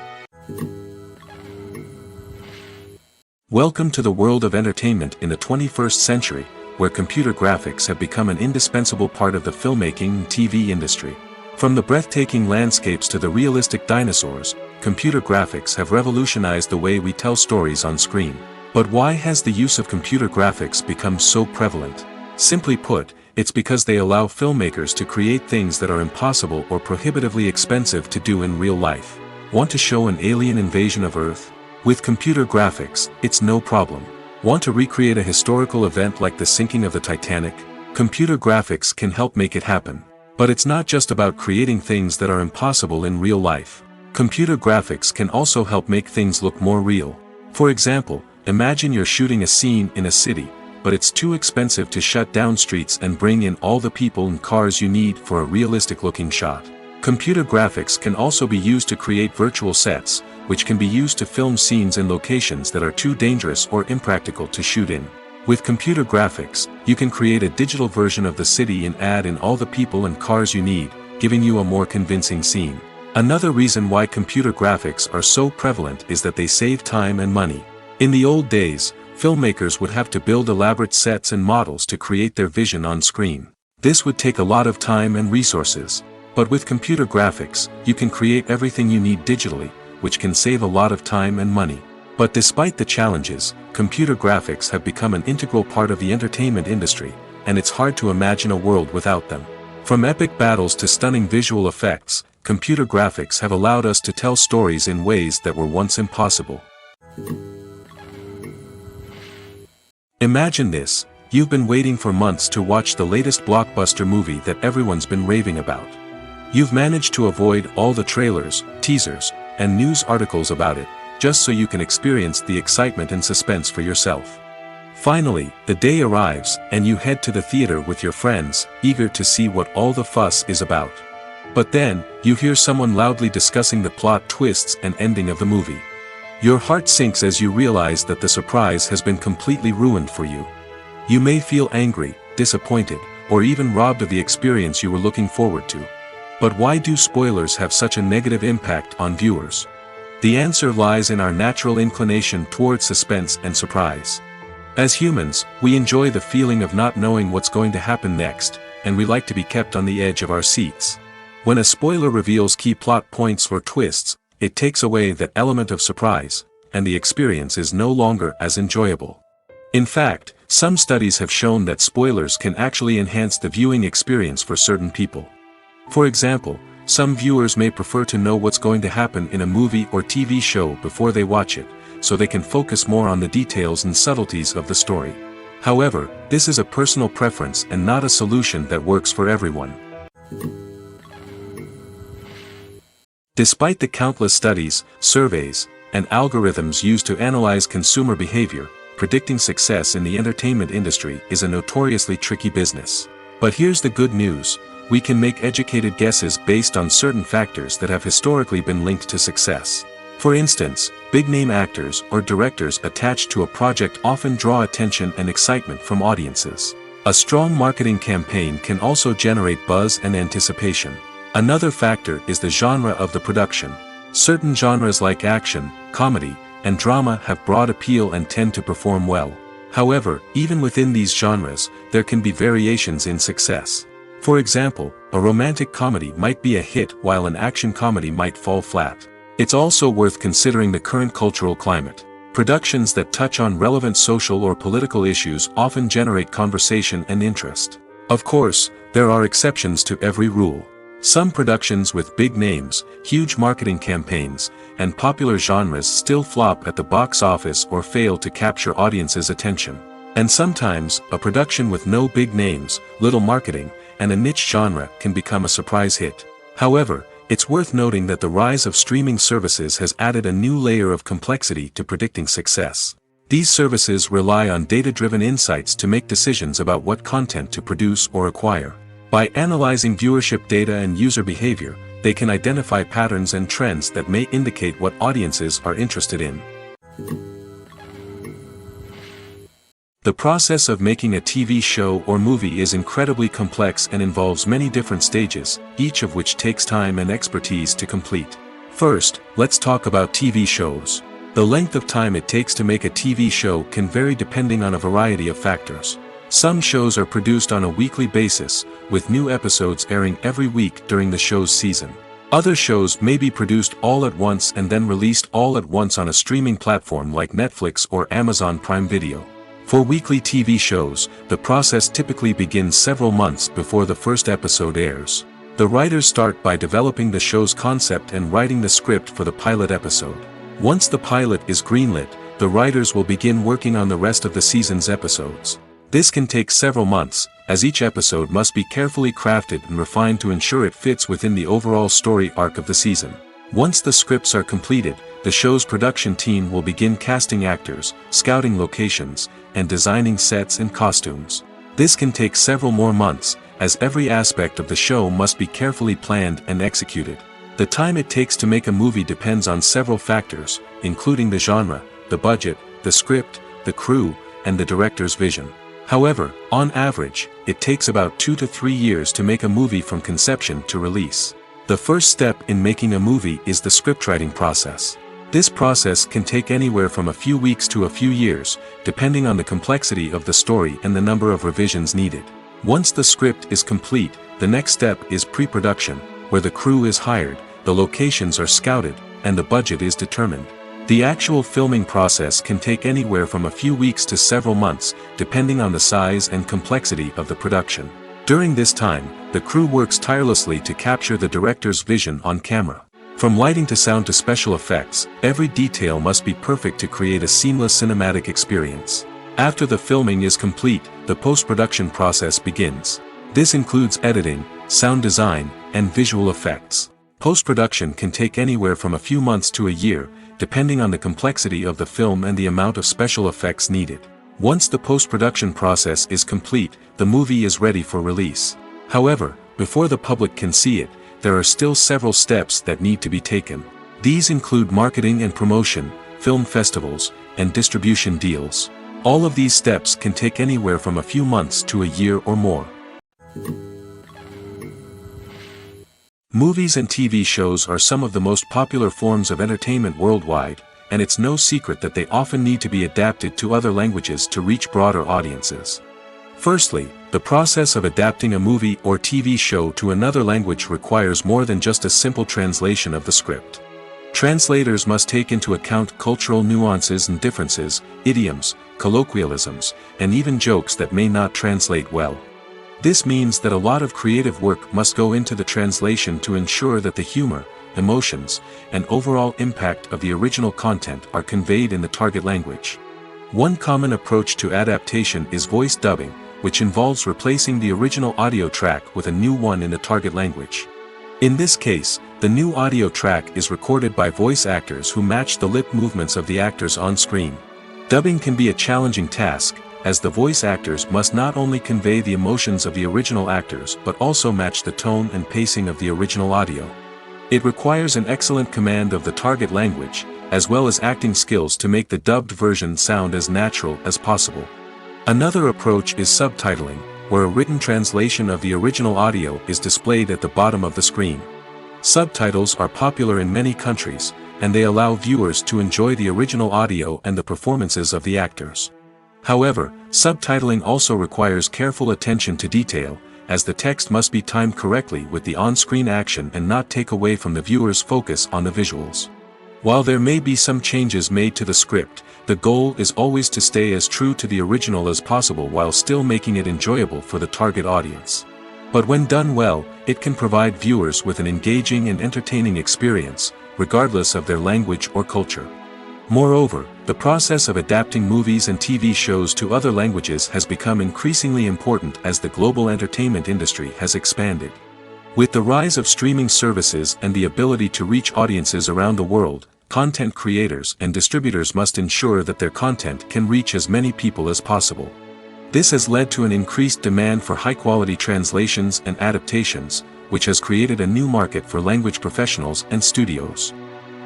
Welcome to the world of entertainment in the 21st century, where computer graphics have become an indispensable part of the filmmaking and TV industry. From the breathtaking landscapes to the realistic dinosaurs, computer graphics have revolutionized the way we tell stories on screen. But why has the use of computer graphics become so prevalent? Simply put, it's because they allow filmmakers to create things that are impossible or prohibitively expensive to do in real life. Want to show an alien invasion of Earth? With computer graphics, it's no problem. Want to recreate a historical event like the sinking of the Titanic? Computer graphics can help make it happen. But it's not just about creating things that are impossible in real life. Computer graphics can also help make things look more real. For example, imagine you're shooting a scene in a city, but it's too expensive to shut down streets and bring in all the people and cars you need for a realistic-looking shot. Computer graphics can also be used to create virtual sets, which can be used to film scenes in locations that are too dangerous or impractical to shoot in. With computer graphics, you can create a digital version of the city and add in all the people and cars you need, giving you a more convincing scene. Another reason why computer graphics are so prevalent is that they save time and money. In the old days, filmmakers would have to build elaborate sets and models to create their vision on screen. This would take a lot of time and resources. But with computer graphics, you can create everything you need digitally, which can save a lot of time and money. But despite the challenges, computer graphics have become an integral part of the entertainment industry, and it's hard to imagine a world without them. From epic battles to stunning visual effects, computer graphics have allowed us to tell stories in ways that were once impossible. Imagine this: you've been waiting for months to watch the latest blockbuster movie that everyone's been raving about. You've managed to avoid all the trailers, teasers, and news articles about it, just so you can experience the excitement and suspense for yourself. Finally, the day arrives, and you head to the theater with your friends, eager to see what all the fuss is about. But then, you hear someone loudly discussing the plot twists and ending of the movie. Your heart sinks as you realize that the surprise has been completely ruined for you. You may feel angry, disappointed, or even robbed of the experience you were looking forward to. But why do spoilers have such a negative impact on viewers? The answer lies in our natural inclination toward suspense and surprise. As humans, we enjoy the feeling of not knowing what's going to happen next, and we like to be kept on the edge of our seats. When a spoiler reveals key plot points or twists, it takes away that element of surprise, and the experience is no longer as enjoyable. In fact, some studies have shown that spoilers can actually enhance the viewing experience for certain people. For example, some viewers may prefer to know what's going to happen in a movie or TV show before they watch it, so they can focus more on the details and subtleties of the story. However, this is a personal preference and not a solution that works for everyone. Despite the countless studies, surveys, and algorithms used to analyze consumer behavior, predicting success in the entertainment industry is a notoriously tricky business. But here's the good news: we can make educated guesses based on certain factors that have historically been linked to success. For instance, big-name actors or directors attached to a project often draw attention and excitement from audiences. A strong marketing campaign can also generate buzz and anticipation. Another factor is the genre of the production. Certain genres like action, comedy, and drama have broad appeal and tend to perform well. However, even within these genres, there can be variations in success. For example, a romantic comedy might be a hit while an action comedy might fall flat. It's also worth considering the current cultural climate. Productions that touch on relevant social or political issues often generate conversation and interest. Of course, there are exceptions to every rule. Some productions with big names, huge marketing campaigns, and popular genres still flop at the box office or fail to capture audiences' attention. And sometimes, a production with no big names, little marketing, and a niche genre can become a surprise hit. However, it's worth noting that the rise of streaming services has added a new layer of complexity to predicting success. These services rely on data-driven insights to make decisions about what content to produce or acquire. By analyzing viewership data and user behavior, they can identify patterns and trends that may indicate what audiences are interested in. The process of making a TV show or movie is incredibly complex and involves many different stages, each of which takes time and expertise to complete. First, let's talk about TV shows. The length of time it takes to make a TV show can vary depending on a variety of factors. Some shows are produced on a weekly basis, with new episodes airing every week during the show's season. Other shows may be produced all at once and then released all at once on a streaming platform like Netflix or Amazon Prime Video. For weekly TV shows, the process typically begins several months before the first episode airs. The writers start by developing the show's concept and writing the script for the pilot episode. Once the pilot is greenlit, the writers will begin working on the rest of the season's episodes. This can take several months, as each episode must be carefully crafted and refined to ensure it fits within the overall story arc of the season. Once the scripts are completed, the show's production team will begin casting actors, scouting locations, and designing sets and costumes. This can take several more months, as every aspect of the show must be carefully planned and executed. The time it takes to make a movie depends on several factors, including the genre, the budget, the script, the crew, and the director's vision. However, on average, it takes about 2 to 3 years to make a movie from conception to release. The first step in making a movie is the scriptwriting process. This process can take anywhere from a few weeks to a few years, depending on the complexity of the story and the number of revisions needed. Once the script is complete, the next step is pre-production, where the crew is hired, the locations are scouted, and the budget is determined. The actual filming process can take anywhere from a few weeks to several months, depending on the size and complexity of the production. During this time, the crew works tirelessly to capture the director's vision on camera. From lighting to sound to special effects, every detail must be perfect to create a seamless cinematic experience. After the filming is complete, the post-production process begins. This includes editing, sound design, and visual effects. Post-production can take anywhere from a few months to a year, depending on the complexity of the film and the amount of special effects needed. Once the post-production process is complete, the movie is ready for release. However, before the public can see it, there are still several steps that need to be taken. These include marketing and promotion, film festivals, and distribution deals. All of these steps can take anywhere from a few months to a year or more. Movies and TV shows are some of the most popular forms of entertainment worldwide, and it's no secret that they often need to be adapted to other languages to reach broader audiences. Firstly, the process of adapting a movie or TV show to another language requires more than just a simple translation of the script. Translators must take into account cultural nuances and differences, idioms, colloquialisms, and even jokes that may not translate well. This means that a lot of creative work must go into the translation to ensure that the humor, emotions, and overall impact of the original content are conveyed in the target language. One common approach to adaptation is voice dubbing, which involves replacing the original audio track with a new one in the target language. In this case, the new audio track is recorded by voice actors who match the lip movements of the actors on screen. Dubbing can be a challenging task, as the voice actors must not only convey the emotions of the original actors but also match the tone and pacing of the original audio. It requires an excellent command of the target language, as well as acting skills to make the dubbed version sound as natural as possible. Another approach is subtitling, where a written translation of the original audio is displayed at the bottom of the screen. Subtitles are popular in many countries, and they allow viewers to enjoy the original audio and the performances of the actors. However, subtitling also requires careful attention to detail, as the text must be timed correctly with the on-screen action and not take away from the viewer's focus on the visuals. While there may be some changes made to the script, the goal is always to stay as true to the original as possible while still making it enjoyable for the target audience. But when done well, it can provide viewers with an engaging and entertaining experience, regardless of their language or culture. Moreover, the process of adapting movies and TV shows to other languages has become increasingly important as the global entertainment industry has expanded. With the rise of streaming services and the ability to reach audiences around the world, content creators and distributors must ensure that their content can reach as many people as possible. This has led to an increased demand for high-quality translations and adaptations, which has created a new market for language professionals and studios.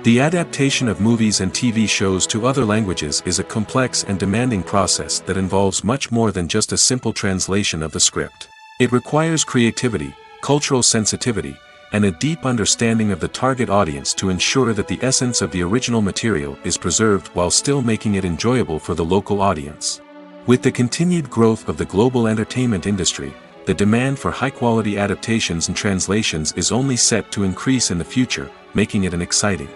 The adaptation of movies and TV shows to other languages is a complex and demanding process that involves much more than just a simple translation of the script. It requires creativity, cultural sensitivity, and a deep understanding of the target audience to ensure that the essence of the original material is preserved while still making it enjoyable for the local audience. With the continued growth of the global entertainment industry, the demand for high-quality adaptations and translations is only set to increase in the future, making it an exciting.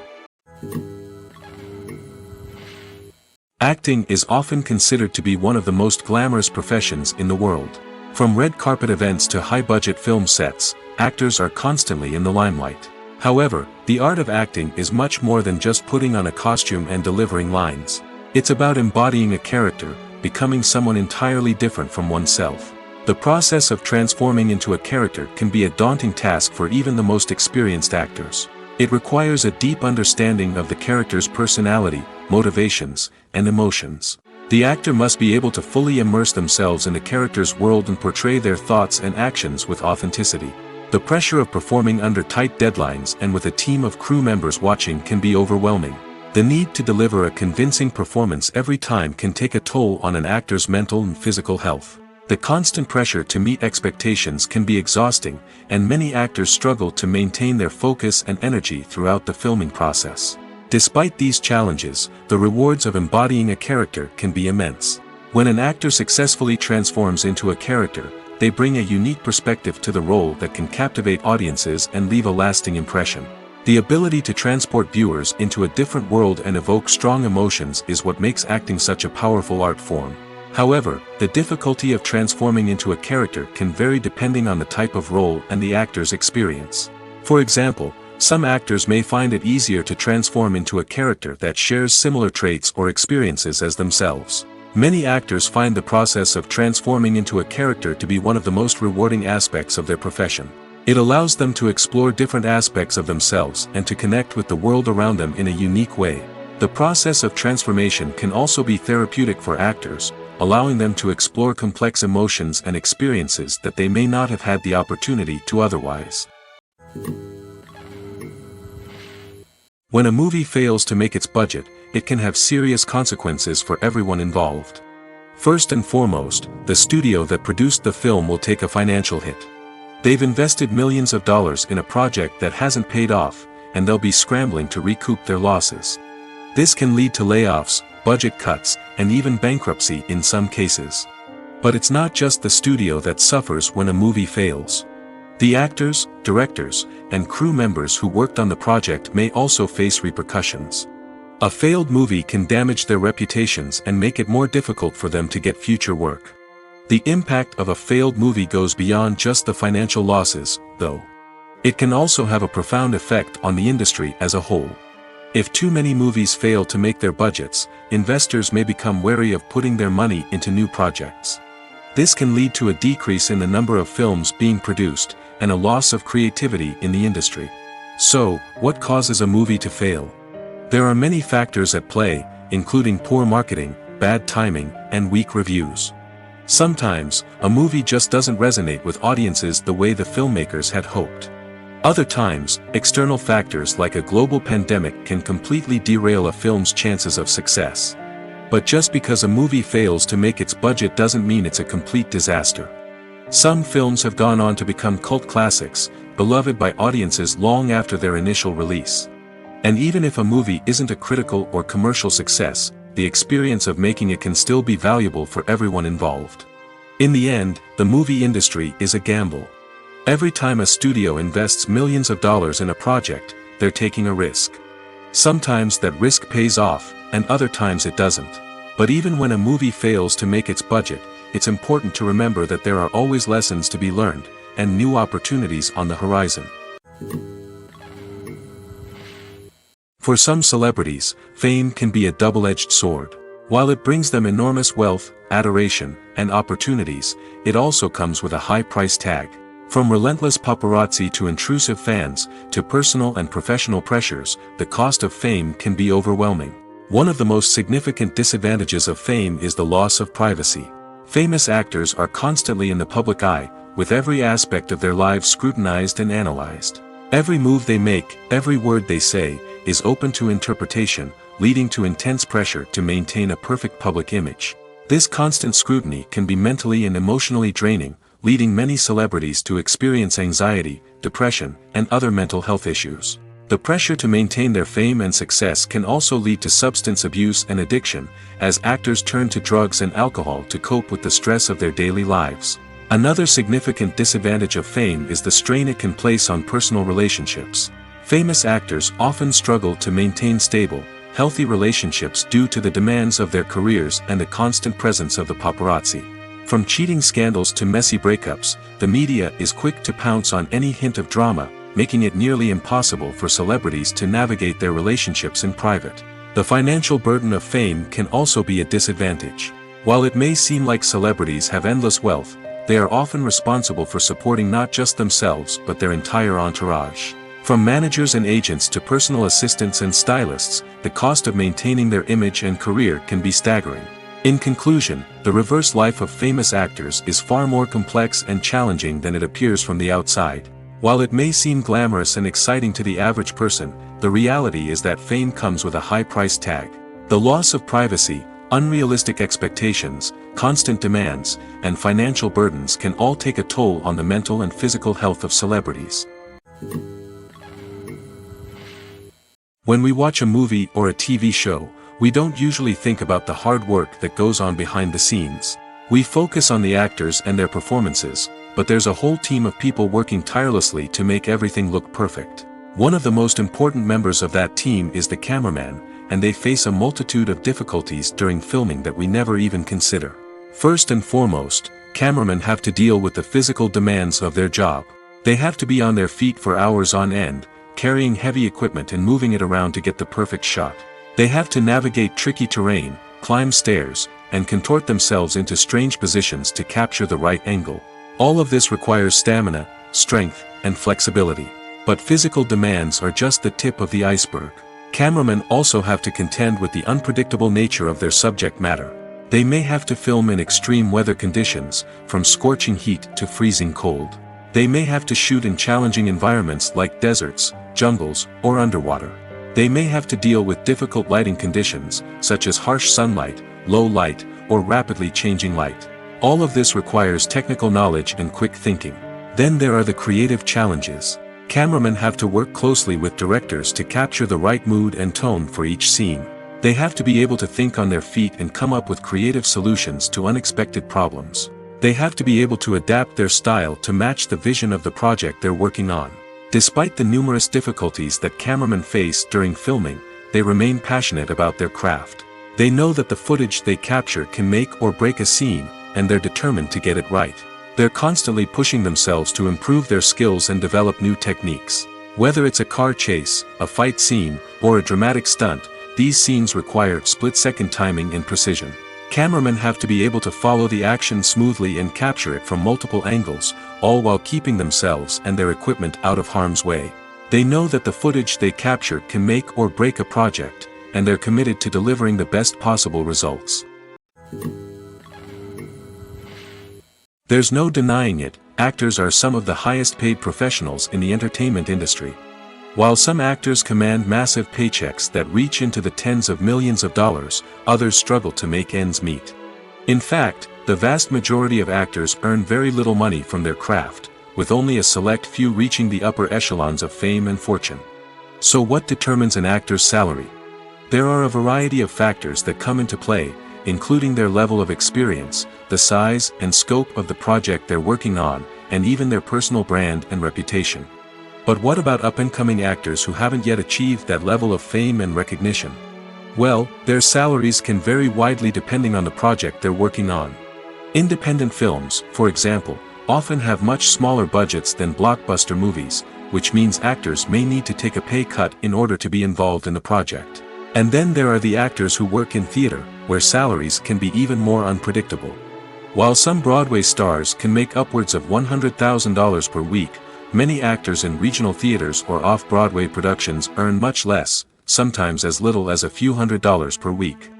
Acting is often considered to be one of the most glamorous professions in the world. From red carpet events to high-budget film sets, actors are constantly in the limelight. However, the art of acting is much more than just putting on a costume and delivering lines. It's about embodying a character, becoming someone entirely different from oneself. The process of transforming into a character can be a daunting task for even the most experienced actors. It requires a deep understanding of the character's personality, motivations, and emotions. The actor must be able to fully immerse themselves in the character's world and portray their thoughts and actions with authenticity. The pressure of performing under tight deadlines and with a team of crew members watching can be overwhelming. The need to deliver a convincing performance every time can take a toll on an actor's mental and physical health. The constant pressure to meet expectations can be exhausting, and many actors struggle to maintain their focus and energy throughout the filming process. Despite these challenges, the rewards of embodying a character can be immense. When an actor successfully transforms into a character, they bring a unique perspective to the role that can captivate audiences and leave a lasting impression. The ability to transport viewers into a different world and evoke strong emotions is what makes acting such a powerful art form. However, the difficulty of transforming into a character can vary depending on the type of role and the actor's experience. For example, some actors may find it easier to transform into a character that shares similar traits or experiences as themselves. Many actors find the process of transforming into a character to be one of the most rewarding aspects of their profession. It allows them to explore different aspects of themselves and to connect with the world around them in a unique way. The process of transformation can also be therapeutic for actors, allowing them to explore complex emotions and experiences that they may not have had the opportunity to otherwise. When a movie fails to make its budget, it can have serious consequences for everyone involved. First and foremost, the studio that produced the film will take a financial hit. They've invested millions of dollars in a project that hasn't paid off, and they'll be scrambling to recoup their losses. This can lead to layoffs, budget cuts, and even bankruptcy in some cases. But it's not just the studio that suffers when a movie fails. The actors, directors, and crew members who worked on the project may also face repercussions. A failed movie can damage their reputations and make it more difficult for them to get future work. The impact of a failed movie goes beyond just the financial losses, though. It can also have a profound effect on the industry as a whole. If too many movies fail to make their budgets, investors may become wary of putting their money into new projects. This can lead to a decrease in the number of films being produced, and a loss of creativity in the industry. So, what causes a movie to fail? There are many factors at play, including poor marketing, bad timing, and weak reviews. Sometimes, a movie just doesn't resonate with audiences the way the filmmakers had hoped. Other times, external factors like a global pandemic can completely derail a film's chances of success. But just because a movie fails to make its budget doesn't mean it's a complete disaster. Some films have gone on to become cult classics, beloved by audiences long after their initial release. And even if a movie isn't a critical or commercial success, the experience of making it can still be valuable for everyone involved. In the end, the movie industry is a gamble. Every time a studio invests millions of dollars in a project, they're taking a risk. Sometimes that risk pays off, and other times it doesn't. But even when a movie fails to make its budget, it's important to remember that there are always lessons to be learned, and new opportunities on the horizon. For some celebrities, fame can be a double-edged sword. While it brings them enormous wealth, adoration, and opportunities, it also comes with a high price tag. From relentless paparazzi to intrusive fans, to personal and professional pressures, the cost of fame can be overwhelming. One of the most significant disadvantages of fame is the loss of privacy. Famous actors are constantly in the public eye, with every aspect of their lives scrutinized and analyzed. Every move they make, every word they say, is open to interpretation, leading to intense pressure to maintain a perfect public image. This constant scrutiny can be mentally and emotionally draining, leading many celebrities to experience anxiety, depression, and other mental health issues. The pressure to maintain their fame and success can also lead to substance abuse and addiction, as actors turn to drugs and alcohol to cope with the stress of their daily lives. Another significant disadvantage of fame is the strain it can place on personal relationships. Famous actors often struggle to maintain stable, healthy relationships due to the demands of their careers and the constant presence of the paparazzi. From cheating scandals to messy breakups, the media is quick to pounce on any hint of drama, making it nearly impossible for celebrities to navigate their relationships in private. The financial burden of fame can also be a disadvantage. While it may seem like celebrities have endless wealth, they are often responsible for supporting not just themselves but their entire entourage. From managers and agents to personal assistants and stylists, the cost of maintaining their image and career can be staggering. In conclusion, the reverse life of famous actors is far more complex and challenging than it appears from the outside. While it may seem glamorous and exciting to the average person, the reality is that fame comes with a high price tag. The loss of privacy, unrealistic expectations, constant demands, and financial burdens can all take a toll on the mental and physical health of celebrities. When we watch a movie or a TV show, we don't usually think about the hard work that goes on behind the scenes. We focus on the actors and their performances, but there's a whole team of people working tirelessly to make everything look perfect. One of the most important members of that team is the cameraman, and they face a multitude of difficulties during filming that we never even consider. First and foremost, cameramen have to deal with the physical demands of their job. They have to be on their feet for hours on end, carrying heavy equipment and moving it around to get the perfect shot. They have to navigate tricky terrain, climb stairs, and contort themselves into strange positions to capture the right angle. All of this requires stamina, strength, and flexibility. But physical demands are just the tip of the iceberg. Cameramen also have to contend with the unpredictable nature of their subject matter. They may have to film in extreme weather conditions, from scorching heat to freezing cold. They may have to shoot in challenging environments like deserts, jungles, or underwater. They may have to deal with difficult lighting conditions, such as harsh sunlight, low light, or rapidly changing light. All of this requires technical knowledge and quick thinking. Then there are the creative challenges. Cameramen have to work closely with directors to capture the right mood and tone for each scene. They have to be able to think on their feet and come up with creative solutions to unexpected problems. They have to be able to adapt their style to match the vision of the project they're working on. Despite the numerous difficulties that cameramen face during filming, they remain passionate about their craft. They know that the footage they capture can make or break a scene, and they're determined to get it right. They're constantly pushing themselves to improve their skills and develop new techniques. Whether it's a car chase, a fight scene, or a dramatic stunt, these scenes require split-second timing and precision. Cameramen have to be able to follow the action smoothly and capture it from multiple angles, all while keeping themselves and their equipment out of harm's way. They know that the footage they capture can make or break a project, and they're committed to delivering the best possible results. There's no denying it, actors are some of the highest paid professionals in the entertainment industry. While some actors command massive paychecks that reach into the tens of millions of dollars, others struggle to make ends meet. In fact, the vast majority of actors earn very little money from their craft, with only a select few reaching the upper echelons of fame and fortune. So what determines an actor's salary? There are a variety of factors that come into play, including their level of experience, the size and scope of the project they're working on, and even their personal brand and reputation. But what about up-and-coming actors who haven't yet achieved that level of fame and recognition? Well, their salaries can vary widely depending on the project they're working on. Independent films, for example, often have much smaller budgets than blockbuster movies, which means actors may need to take a pay cut in order to be involved in the project. And then there are the actors who work in theater, where salaries can be even more unpredictable. While some Broadway stars can make upwards of $100,000 per week, many actors in regional theaters or off-Broadway productions earn much less, sometimes as little as a few $100s per week.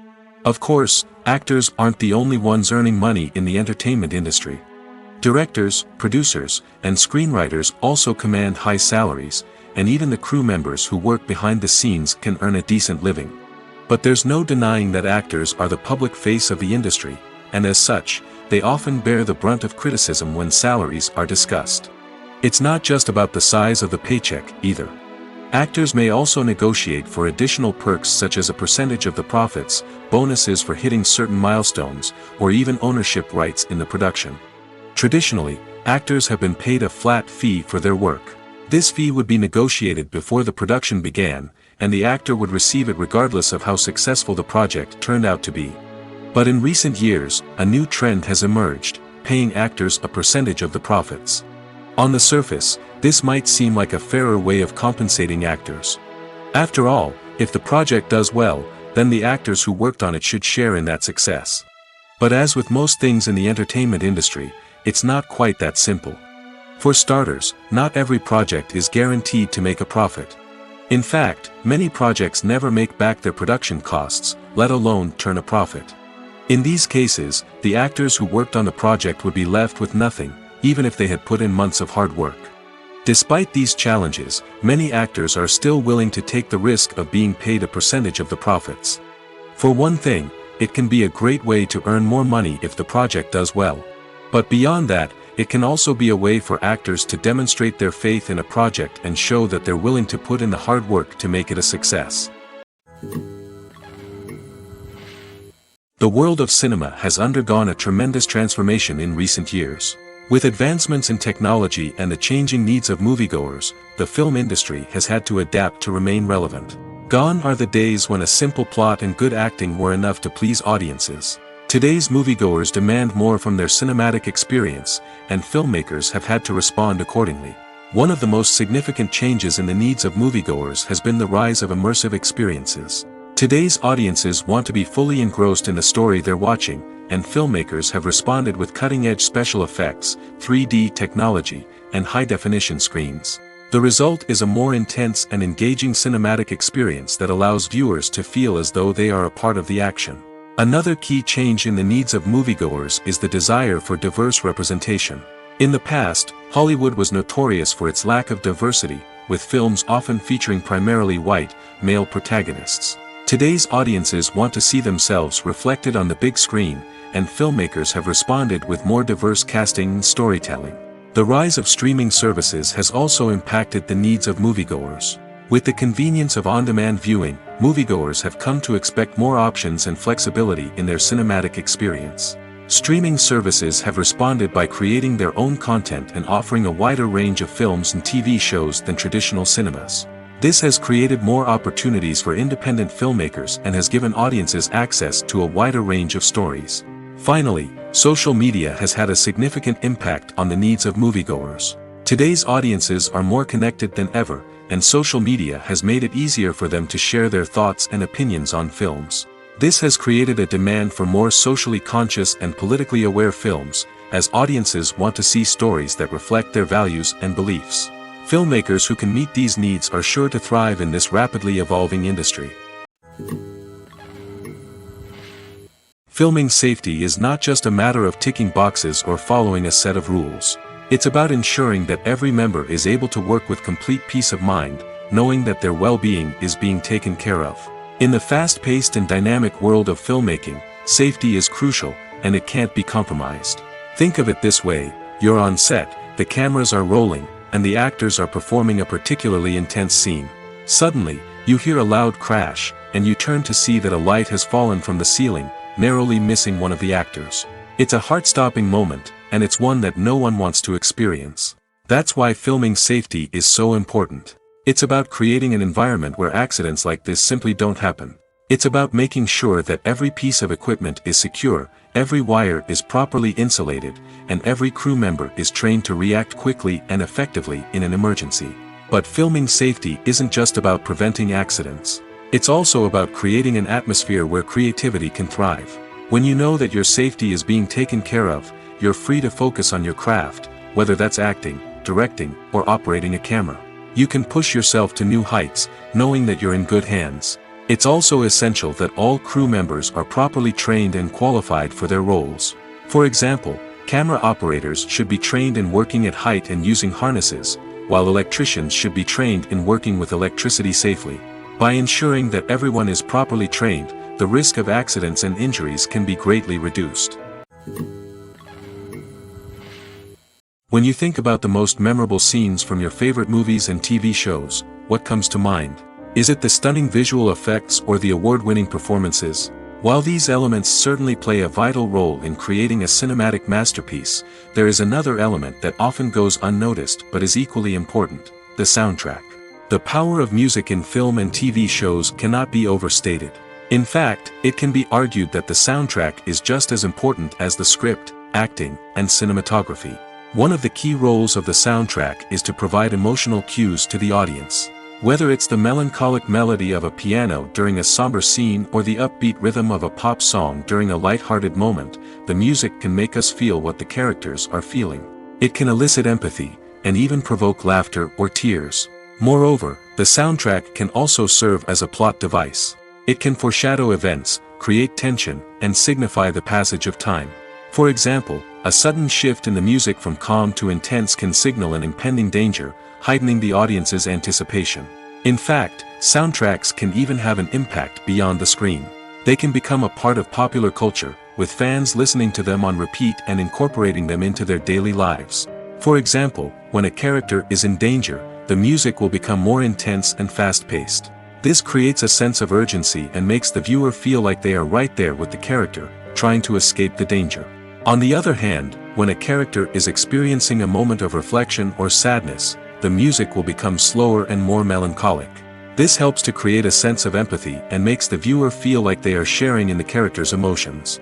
Of course, actors aren't the only ones earning money in the entertainment industry. Directors, producers, and screenwriters also command high salaries, and even the crew members who work behind the scenes can earn a decent living. But there's no denying that actors are the public face of the industry, and as such, they often bear the brunt of criticism when salaries are discussed. It's not just about the size of the paycheck, either. Actors may also negotiate for additional perks such as a percentage of the profits, bonuses for hitting certain milestones, or even ownership rights in the production. Traditionally, actors have been paid a flat fee for their work. This fee would be negotiated before the production began, and the actor would receive it regardless of how successful the project turned out to be. But in recent years, a new trend has emerged, paying actors a percentage of the profits. On the surface, this might seem like a fairer way of compensating actors. After all, if the project does well, then the actors who worked on it should share in that success. But as with most things in the entertainment industry, it's not quite that simple. For starters, not every project is guaranteed to make a profit. In fact, many projects never make back their production costs, let alone turn a profit. In these cases, the actors who worked on the project would be left with nothing, even if they had put in months of hard work. Despite these challenges, many actors are still willing to take the risk of being paid a percentage of the profits. For one thing, it can be a great way to earn more money if the project does well. But beyond that, it can also be a way for actors to demonstrate their faith in a project and show that they're willing to put in the hard work to make it a success. The world of cinema has undergone a tremendous transformation in recent years. With advancements in technology and the changing needs of moviegoers, the film industry has had to adapt to remain relevant. Gone are the days when a simple plot and good acting were enough to please audiences. Today's moviegoers demand more from their cinematic experience, and filmmakers have had to respond accordingly. One of the most significant changes in the needs of moviegoers has been the rise of immersive experiences. Today's audiences want to be fully engrossed in the story they're watching, and filmmakers have responded with cutting-edge special effects, 3D technology, and high-definition screens. The result is a more intense and engaging cinematic experience that allows viewers to feel as though they are a part of the action. Another key change in the needs of moviegoers is the desire for diverse representation. In the past, Hollywood was notorious for its lack of diversity, with films often featuring primarily white, male protagonists. Today's audiences want to see themselves reflected on the big screen, and filmmakers have responded with more diverse casting and storytelling. The rise of streaming services has also impacted the needs of moviegoers. With the convenience of on-demand viewing, moviegoers have come to expect more options and flexibility in their cinematic experience. Streaming services have responded by creating their own content and offering a wider range of films and TV shows than traditional cinemas. This has created more opportunities for independent filmmakers and has given audiences access to a wider range of stories. Finally, social media has had a significant impact on the needs of moviegoers. Today's audiences are more connected than ever, and social media has made it easier for them to share their thoughts and opinions on films. This has created a demand for more socially conscious and politically aware films, as audiences want to see stories that reflect their values and beliefs. Filmmakers who can meet these needs are sure to thrive in this rapidly evolving industry. Filming safety is not just a matter of ticking boxes or following a set of rules. It's about ensuring that every member is able to work with complete peace of mind, knowing that their well-being is being taken care of. In the fast-paced and dynamic world of filmmaking, safety is crucial, and it can't be compromised. Think of it this way: you're on set, the cameras are rolling, and the actors are performing a particularly intense scene. Suddenly, you hear a loud crash, and you turn to see that a light has fallen from the ceiling, narrowly missing one of the actors. It's a heart-stopping moment, and it's one that no one wants to experience. That's why filming safety is so important. It's about creating an environment where accidents like this simply don't happen. It's about making sure that every piece of equipment is secure, every wire is properly insulated, and every crew member is trained to react quickly and effectively in an emergency. But filming safety isn't just about preventing accidents. It's also about creating an atmosphere where creativity can thrive. When you know that your safety is being taken care of, you're free to focus on your craft, whether that's acting, directing, or operating a camera. You can push yourself to new heights, knowing that you're in good hands. It's also essential that all crew members are properly trained and qualified for their roles. For example, camera operators should be trained in working at height and using harnesses, while electricians should be trained in working with electricity safely. By ensuring that everyone is properly trained, the risk of accidents and injuries can be greatly reduced. When you think about the most memorable scenes from your favorite movies and TV shows, what comes to mind? Is it the stunning visual effects or the award-winning performances? While these elements certainly play a vital role in creating a cinematic masterpiece, there is another element that often goes unnoticed but is equally important: the soundtrack. The power of music in film and TV shows cannot be overstated. In fact, it can be argued that the soundtrack is just as important as the script, acting, and cinematography. One of the key roles of the soundtrack is to provide emotional cues to the audience. Whether it's the melancholic melody of a piano during a somber scene or the upbeat rhythm of a pop song during a light-hearted moment, the music can make us feel what the characters are feeling. It can elicit empathy, and even provoke laughter or tears. Moreover, the soundtrack can also serve as a plot device. It can foreshadow events, create tension, and signify the passage of time. For example, a sudden shift in the music from calm to intense can signal an impending danger, heightening the audience's anticipation. In fact, soundtracks can even have an impact beyond the screen. They can become a part of popular culture, with fans listening to them on repeat and incorporating them into their daily lives. For example, when a character is in danger, the music will become more intense and fast-paced. This creates a sense of urgency and makes the viewer feel like they are right there with the character, trying to escape the danger. On the other hand, when a character is experiencing a moment of reflection or sadness, the music will become slower and more melancholic. This helps to create a sense of empathy and makes the viewer feel like they are sharing in the character's emotions.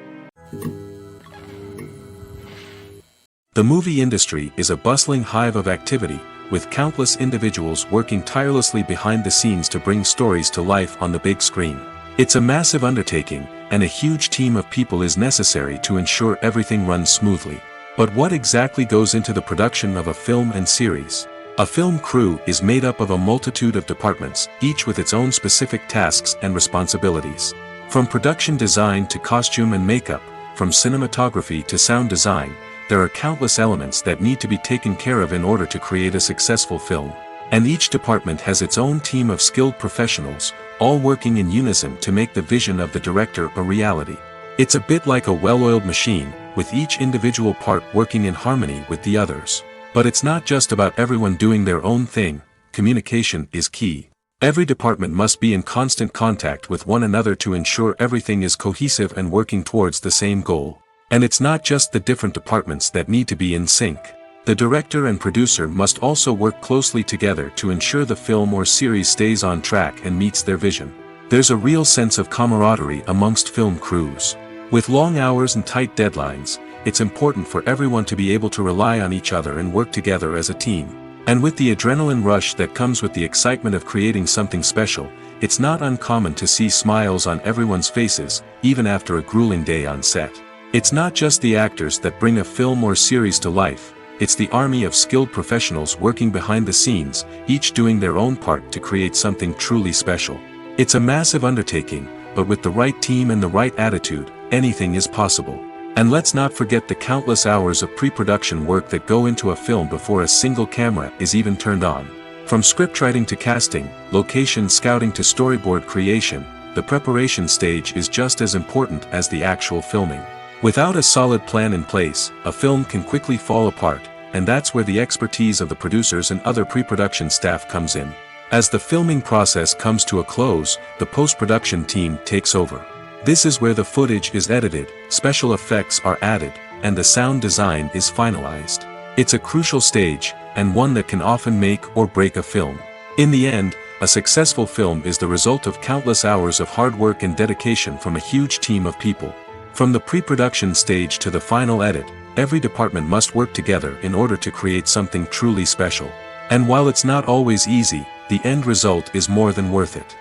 The movie industry is a bustling hive of activity, with countless individuals working tirelessly behind the scenes to bring stories to life on the big screen. It's a massive undertaking, and a huge team of people is necessary to ensure everything runs smoothly. But what exactly goes into the production of a film and series? A film crew is made up of a multitude of departments, each with its own specific tasks and responsibilities. From production design to costume and makeup, from cinematography to sound design, there are countless elements that need to be taken care of in order to create a successful film. And each department has its own team of skilled professionals, all working in unison to make the vision of the director a reality. It's a bit like a well-oiled machine, with each individual part working in harmony with the others. But it's not just about everyone doing their own thing. Communication is key. Every department must be in constant contact with one another to ensure everything is cohesive and working towards the same goal. And it's not just the different departments that need to be in sync. The director and producer must also work closely together to ensure the film or series stays on track and meets their vision. There's a real sense of camaraderie amongst film crews. With long hours and tight deadlines, it's important for everyone to be able to rely on each other and work together as a team. And with the adrenaline rush that comes with the excitement of creating something special, it's not uncommon to see smiles on everyone's faces, even after a grueling day on set. It's not just the actors that bring a film or series to life, it's the army of skilled professionals working behind the scenes, each doing their own part to create something truly special. It's a massive undertaking, but with the right team and the right attitude, anything is possible. And let's not forget the countless hours of pre-production work that go into a film before a single camera is even turned on. From scriptwriting to casting, location scouting to storyboard creation, the preparation stage is just as important as the actual filming. Without a solid plan in place, a film can quickly fall apart, and that's where the expertise of the producers and other pre-production staff comes in. As the filming process comes to a close, the post-production team takes over. This is where the footage is edited, special effects are added, and the sound design is finalized. It's a crucial stage, and one that can often make or break a film. In the end, a successful film is the result of countless hours of hard work and dedication from a huge team of people. From the pre-production stage to the final edit, every department must work together in order to create something truly special. And while it's not always easy, the end result is more than worth it.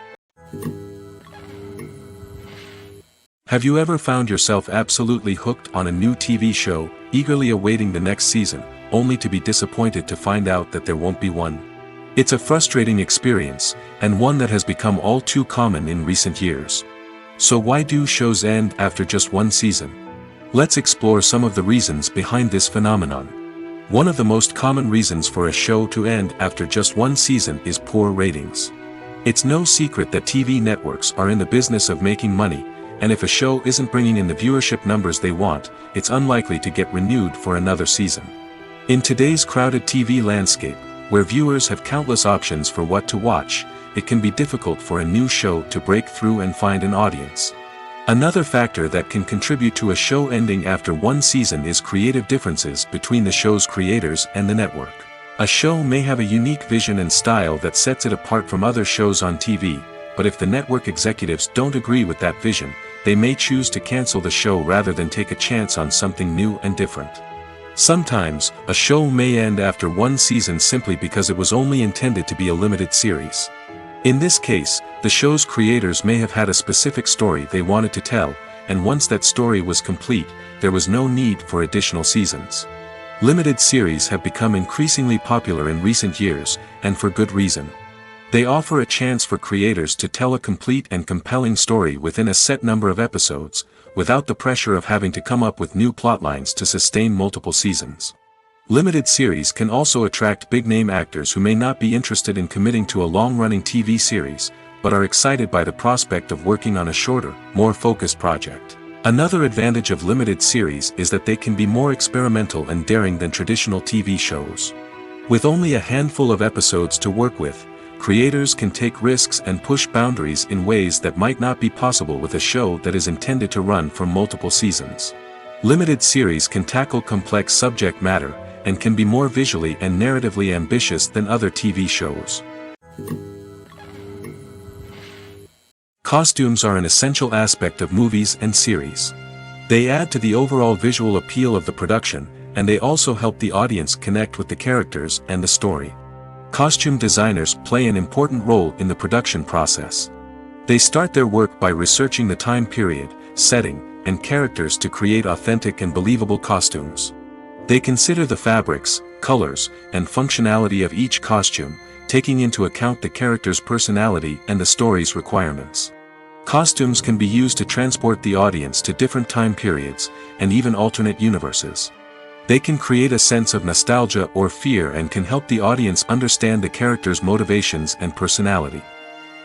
Have you ever found yourself absolutely hooked on a new TV show, eagerly awaiting the next season, only to be disappointed to find out that there won't be one? It's a frustrating experience, and one that has become all too common in recent years. So why do shows end after just one season? Let's explore some of the reasons behind this phenomenon. One of the most common reasons for a show to end after just one season is poor ratings. It's no secret that TV networks are in the business of making money, and if a show isn't bringing in the viewership numbers they want, it's unlikely to get renewed for another season. In today's crowded TV landscape, where viewers have countless options for what to watch, it can be difficult for a new show to break through and find an audience. Another factor that can contribute to a show ending after one season is creative differences between the show's creators and the network. A show may have a unique vision and style that sets it apart from other shows on TV, but if the network executives don't agree with that vision, they may choose to cancel the show rather than take a chance on something new and different. Sometimes, a show may end after one season simply because it was only intended to be a limited series. In this case, the show's creators may have had a specific story they wanted to tell, and once that story was complete, there was no need for additional seasons. Limited series have become increasingly popular in recent years, and for good reason. They offer a chance for creators to tell a complete and compelling story within a set number of episodes, without the pressure of having to come up with new plotlines to sustain multiple seasons. Limited series can also attract big-name actors who may not be interested in committing to a long-running TV series, but are excited by the prospect of working on a shorter, more focused project. Another advantage of limited series is that they can be more experimental and daring than traditional TV shows. With only a handful of episodes to work with, creators can take risks and push boundaries in ways that might not be possible with a show that is intended to run for multiple seasons. Limited series can tackle complex subject matter, and can be more visually and narratively ambitious than other TV shows. Costumes are an essential aspect of movies and series. They add to the overall visual appeal of the production, and they also help the audience connect with the characters and the story. Costume designers play an important role in the production process. They start their work by researching the time period, setting, and characters to create authentic and believable costumes. They consider the fabrics, colors, and functionality of each costume, taking into account the character's personality and the story's requirements. Costumes can be used to transport the audience to different time periods, and even alternate universes. They can create a sense of nostalgia or fear and can help the audience understand the character's motivations and personality.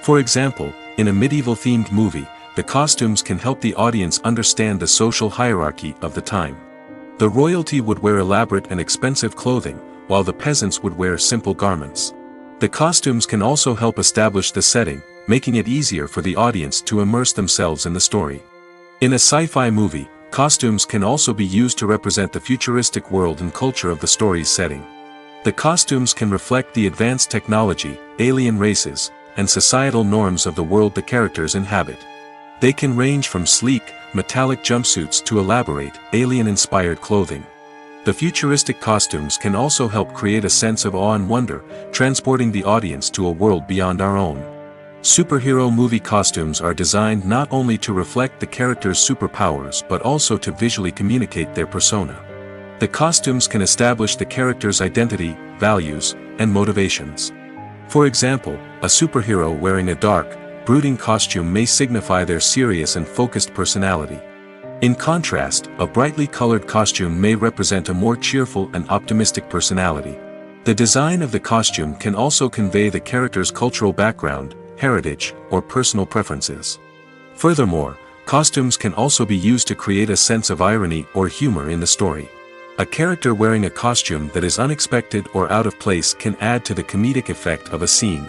For example, in a medieval-themed movie, the costumes can help the audience understand the social hierarchy of the time. The royalty would wear elaborate and expensive clothing, while the peasants would wear simple garments. The costumes can also help establish the setting, making it easier for the audience to immerse themselves in the story. In a sci-fi movie, costumes can also be used to represent the futuristic world and culture of the story's setting. The costumes can reflect the advanced technology, alien races, and societal norms of the world the characters inhabit. They can range from sleek, metallic jumpsuits to elaborate, alien-inspired clothing. The futuristic costumes can also help create a sense of awe and wonder, transporting the audience to a world beyond our own. Superhero movie costumes are designed not only to reflect the character's superpowers but also to visually communicate their persona. The costumes can establish the character's identity, values, and motivations. For example, a superhero wearing a dark, brooding costume may signify their serious and focused personality. In contrast, a brightly colored costume may represent a more cheerful and optimistic personality. The design of the costume can also convey the character's cultural background, heritage, or personal preferences. Furthermore, costumes can also be used to create a sense of irony or humor in the story. A character wearing a costume that is unexpected or out of place can add to the comedic effect of a scene.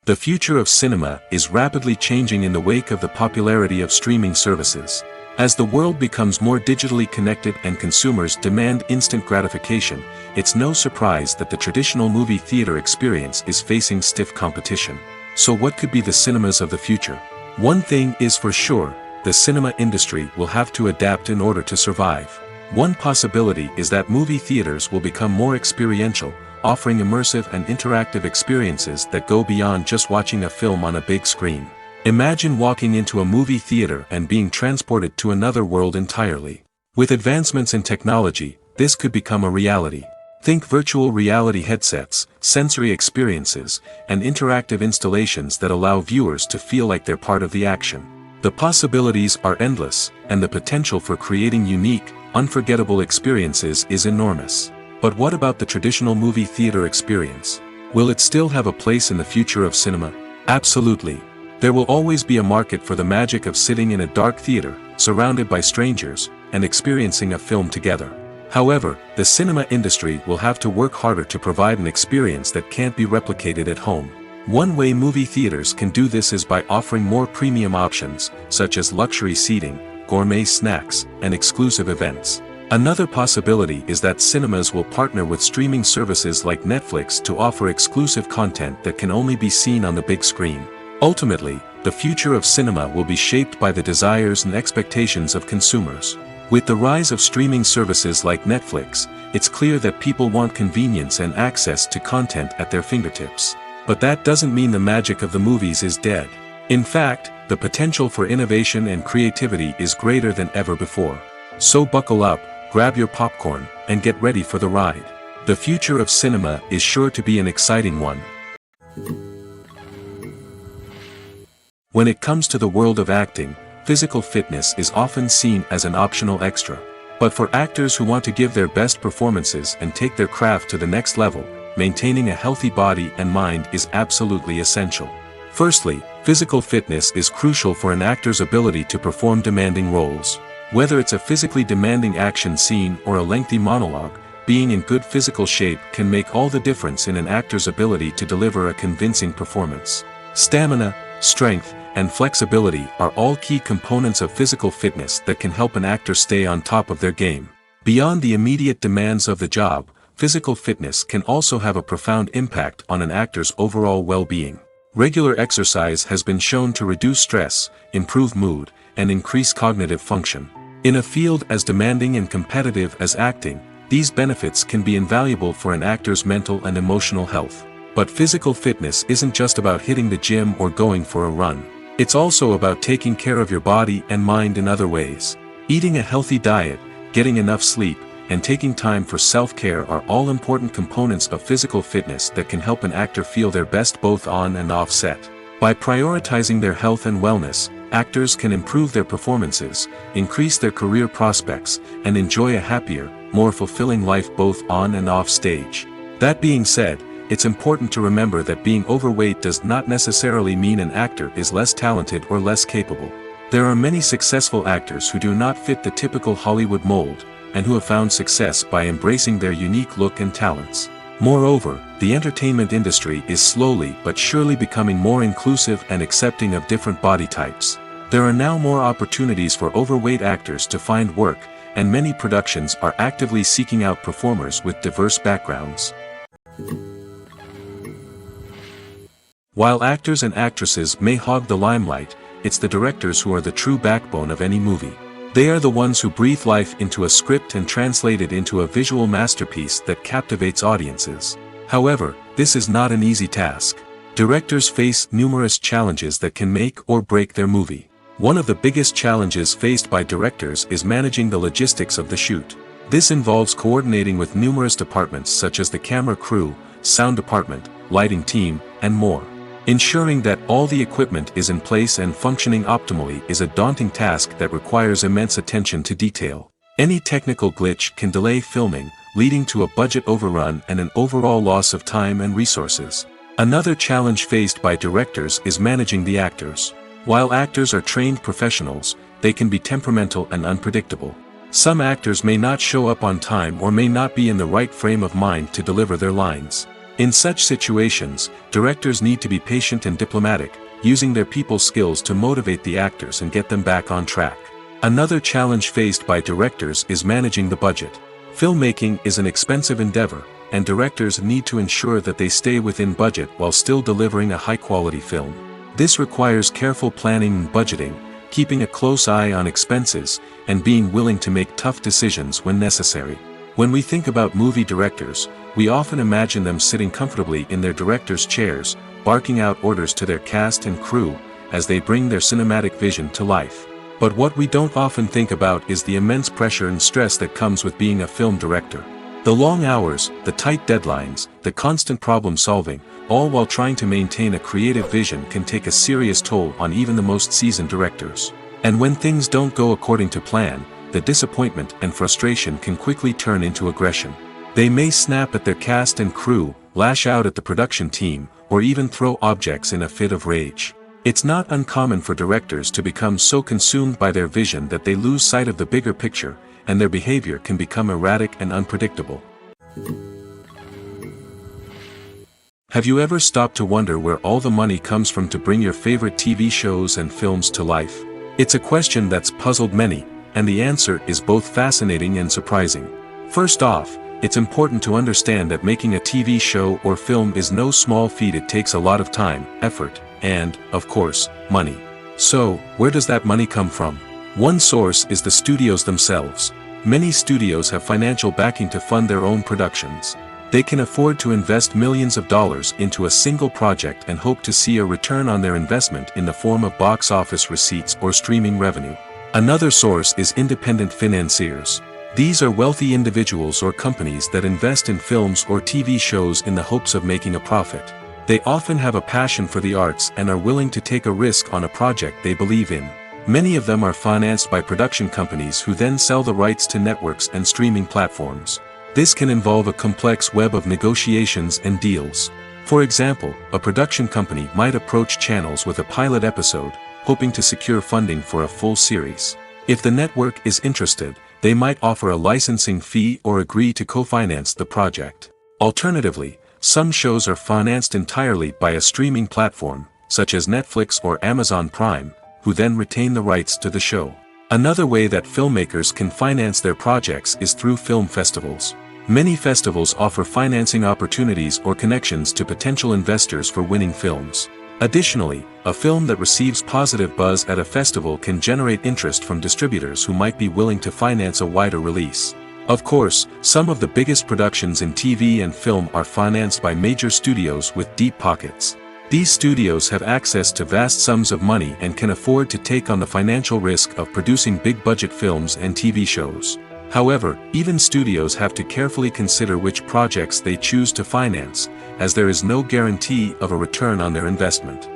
The future of cinema is rapidly changing in the wake of the popularity of streaming services. As the world becomes more digitally connected and consumers demand instant gratification, it's no surprise that the traditional movie theater experience is facing stiff competition. So what could be the cinemas of the future? One thing is for sure, the cinema industry will have to adapt in order to survive. One possibility is that movie theaters will become more experiential, offering immersive and interactive experiences that go beyond just watching a film on a big screen. Imagine walking into a movie theater and being transported to another world entirely. With advancements in technology, this could become a reality. Think virtual reality headsets, sensory experiences, and interactive installations that allow viewers to feel like they're part of the action. The possibilities are endless, and the potential for creating unique, unforgettable experiences is enormous. But what about the traditional movie theater experience? Will it still have a place in the future of cinema? Absolutely. There will always be a market for the magic of sitting in a dark theater, surrounded by strangers, and experiencing a film together. However, the cinema industry will have to work harder to provide an experience that can't be replicated at home. One way movie theaters can do this is by offering more premium options, such as luxury seating, gourmet snacks, and exclusive events. Another possibility is that cinemas will partner with streaming services like Netflix to offer exclusive content that can only be seen on the big screen. Ultimately, the future of cinema will be shaped by the desires and expectations of consumers. With the rise of streaming services like Netflix, it's clear that people want convenience and access to content at their fingertips. But that doesn't mean the magic of the movies is dead. In fact, the potential for innovation and creativity is greater than ever before. So buckle up, grab your popcorn, and get ready for the ride. The future of cinema is sure to be an exciting one. When it comes to the world of acting, physical fitness is often seen as an optional extra. But for actors who want to give their best performances and take their craft to the next level, maintaining a healthy body and mind is absolutely essential. Firstly, physical fitness is crucial for an actor's ability to perform demanding roles. Whether it's a physically demanding action scene or a lengthy monologue, being in good physical shape can make all the difference in an actor's ability to deliver a convincing performance. Stamina, strength, and flexibility are all key components of physical fitness that can help an actor stay on top of their game. Beyond the immediate demands of the job, physical fitness can also have a profound impact on an actor's overall well-being. Regular exercise has been shown to reduce stress, improve mood, and increase cognitive function. In a field as demanding and competitive as acting, these benefits can be invaluable for an actor's mental and emotional health. But physical fitness isn't just about hitting the gym or going for a run. It's also about taking care of your body and mind in other ways. Eating a healthy diet, getting enough sleep, and taking time for self-care are all important components of physical fitness that can help an actor feel their best both on and off set. By prioritizing their health and wellness, actors can improve their performances, increase their career prospects, and enjoy a happier, more fulfilling life both on and off stage. That being said, it's important to remember that being overweight does not necessarily mean an actor is less talented or less capable. There are many successful actors who do not fit the typical Hollywood mold, and who have found success by embracing their unique look and talents. Moreover, the entertainment industry is slowly but surely becoming more inclusive and accepting of different body types. There are now more opportunities for overweight actors to find work, and many productions are actively seeking out performers with diverse backgrounds. While actors and actresses may hog the limelight, it's the directors who are the true backbone of any movie. They are the ones who breathe life into a script and translate it into a visual masterpiece that captivates audiences. However, this is not an easy task. Directors face numerous challenges that can make or break their movie. One of the biggest challenges faced by directors is managing the logistics of the shoot. This involves coordinating with numerous departments such as the camera crew, sound department, lighting team, and more. Ensuring that all the equipment is in place and functioning optimally is a daunting task that requires immense attention to detail. Any technical glitch can delay filming, leading to a budget overrun and an overall loss of time and resources. Another challenge faced by directors is managing the actors. While actors are trained professionals, they can be temperamental and unpredictable. Some actors may not show up on time or may not be in the right frame of mind to deliver their lines. In such situations, directors need to be patient and diplomatic, using their people skills to motivate the actors and get them back on track. Another challenge faced by directors is managing the budget. Filmmaking is an expensive endeavor, and directors need to ensure that they stay within budget while still delivering a high-quality film. This requires careful planning and budgeting, keeping a close eye on expenses, and being willing to make tough decisions when necessary. When we think about movie directors, we often imagine them sitting comfortably in their director's chairs, barking out orders to their cast and crew, as they bring their cinematic vision to life. But what we don't often think about is the immense pressure and stress that comes with being a film director. The long hours, the tight deadlines, the constant problem solving, all while trying to maintain a creative vision can take a serious toll on even the most seasoned directors. And when things don't go according to plan, the disappointment and frustration can quickly turn into aggression. They may snap at their cast and crew, lash out at the production team, or even throw objects in a fit of rage. It's not uncommon for directors to become so consumed by their vision that they lose sight of the bigger picture, and their behavior can become erratic and unpredictable. Have you ever stopped to wonder where all the money comes from to bring your favorite TV shows and films to life? It's a question that's puzzled many, and the answer is both fascinating and surprising. First off, it's important to understand that making a TV show or film is no small feat. It takes a lot of time, effort, and, of course, money. So, where does that money come from? One source is the studios themselves. Many studios have financial backing to fund their own productions. They can afford to invest millions of dollars into a single project and hope to see a return on their investment in the form of box office receipts or streaming revenue. Another source is independent financiers. These are wealthy individuals or companies that invest in films or TV shows in the hopes of making a profit. They often have a passion for the arts and are willing to take a risk on a project they believe in. Many of them are financed by production companies who then sell the rights to networks and streaming platforms. This can involve a complex web of negotiations and deals. For example, a production company might approach channels with a pilot episode, hoping to secure funding for a full series. If the network is interested, they might offer a licensing fee or agree to co-finance the project. Alternatively, some shows are financed entirely by a streaming platform, such as Netflix or Amazon Prime, who then retain the rights to the show. Another way that filmmakers can finance their projects is through film festivals. Many festivals offer financing opportunities or connections to potential investors for winning films. Additionally, a film that receives positive buzz at a festival can generate interest from distributors who might be willing to finance a wider release. Of course, some of the biggest productions in TV and film are financed by major studios with deep pockets. These studios have access to vast sums of money and can afford to take on the financial risk of producing big-budget films and TV shows. However, even studios have to carefully consider which projects they choose to finance, as there is no guarantee of a return on their investment.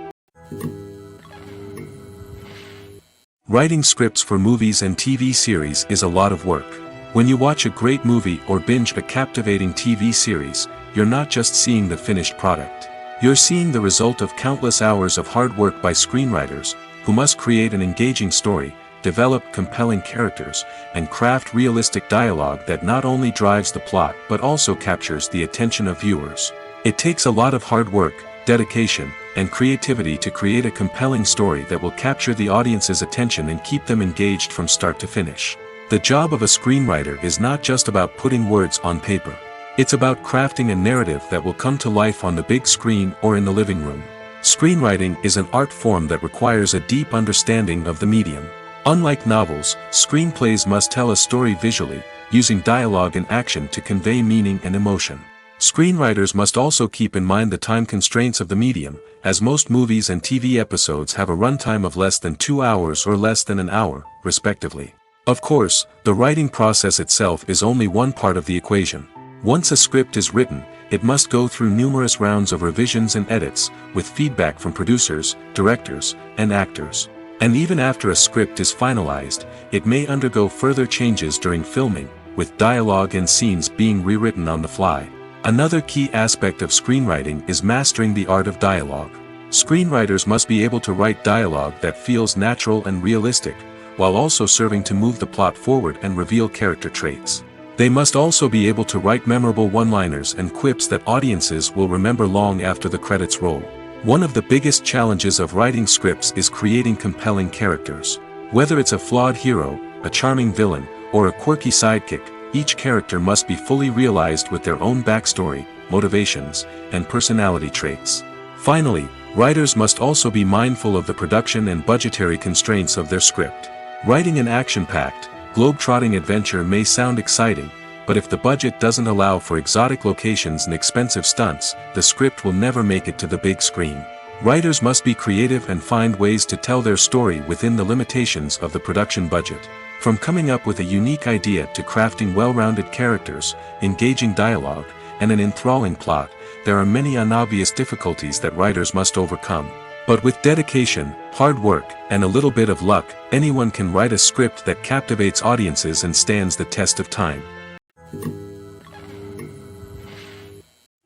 Writing scripts for movies and TV series is a lot of work. When you watch a great movie or binge a captivating TV series, you're not just seeing the finished product. You're seeing the result of countless hours of hard work by screenwriters, who must create an engaging story, develop compelling characters, and craft realistic dialogue that not only drives the plot but also captures the attention of viewers. It takes a lot of hard work, dedication, and creativity to create a compelling story that will capture the audience's attention and keep them engaged from start to finish. The job of a screenwriter is not just about putting words on paper. It's about crafting a narrative that will come to life on the big screen or in the living room. Screenwriting is an art form that requires a deep understanding of the medium. Unlike novels, screenplays must tell a story visually, using dialogue and action to convey meaning and emotion. Screenwriters must also keep in mind the time constraints of the medium, as most movies and TV episodes have a runtime of less than 2 hours or less than an hour, respectively. Of course, the writing process itself is only one part of the equation. Once a script is written, it must go through numerous rounds of revisions and edits, with feedback from producers, directors, and actors. And even after a script is finalized, it may undergo further changes during filming, with dialogue and scenes being rewritten on the fly. Another key aspect of screenwriting is mastering the art of dialogue. Screenwriters must be able to write dialogue that feels natural and realistic, while also serving to move the plot forward and reveal character traits. They must also be able to write memorable one-liners and quips that audiences will remember long after the credits roll. One of the biggest challenges of writing scripts is creating compelling characters. Whether it's a flawed hero, a charming villain, or a quirky sidekick, each character must be fully realized with their own backstory, motivations, and personality traits. Finally, writers must also be mindful of the production and budgetary constraints of their script. Writing an action-packed, globe-trotting adventure may sound exciting, but if the budget doesn't allow for exotic locations and expensive stunts, the script will never make it to the big screen. Writers must be creative and find ways to tell their story within the limitations of the production budget. From coming up with a unique idea to crafting well-rounded characters, engaging dialogue, and an enthralling plot, there are many unobvious difficulties that writers must overcome. But with dedication, hard work, and a little bit of luck, anyone can write a script that captivates audiences and stands the test of time.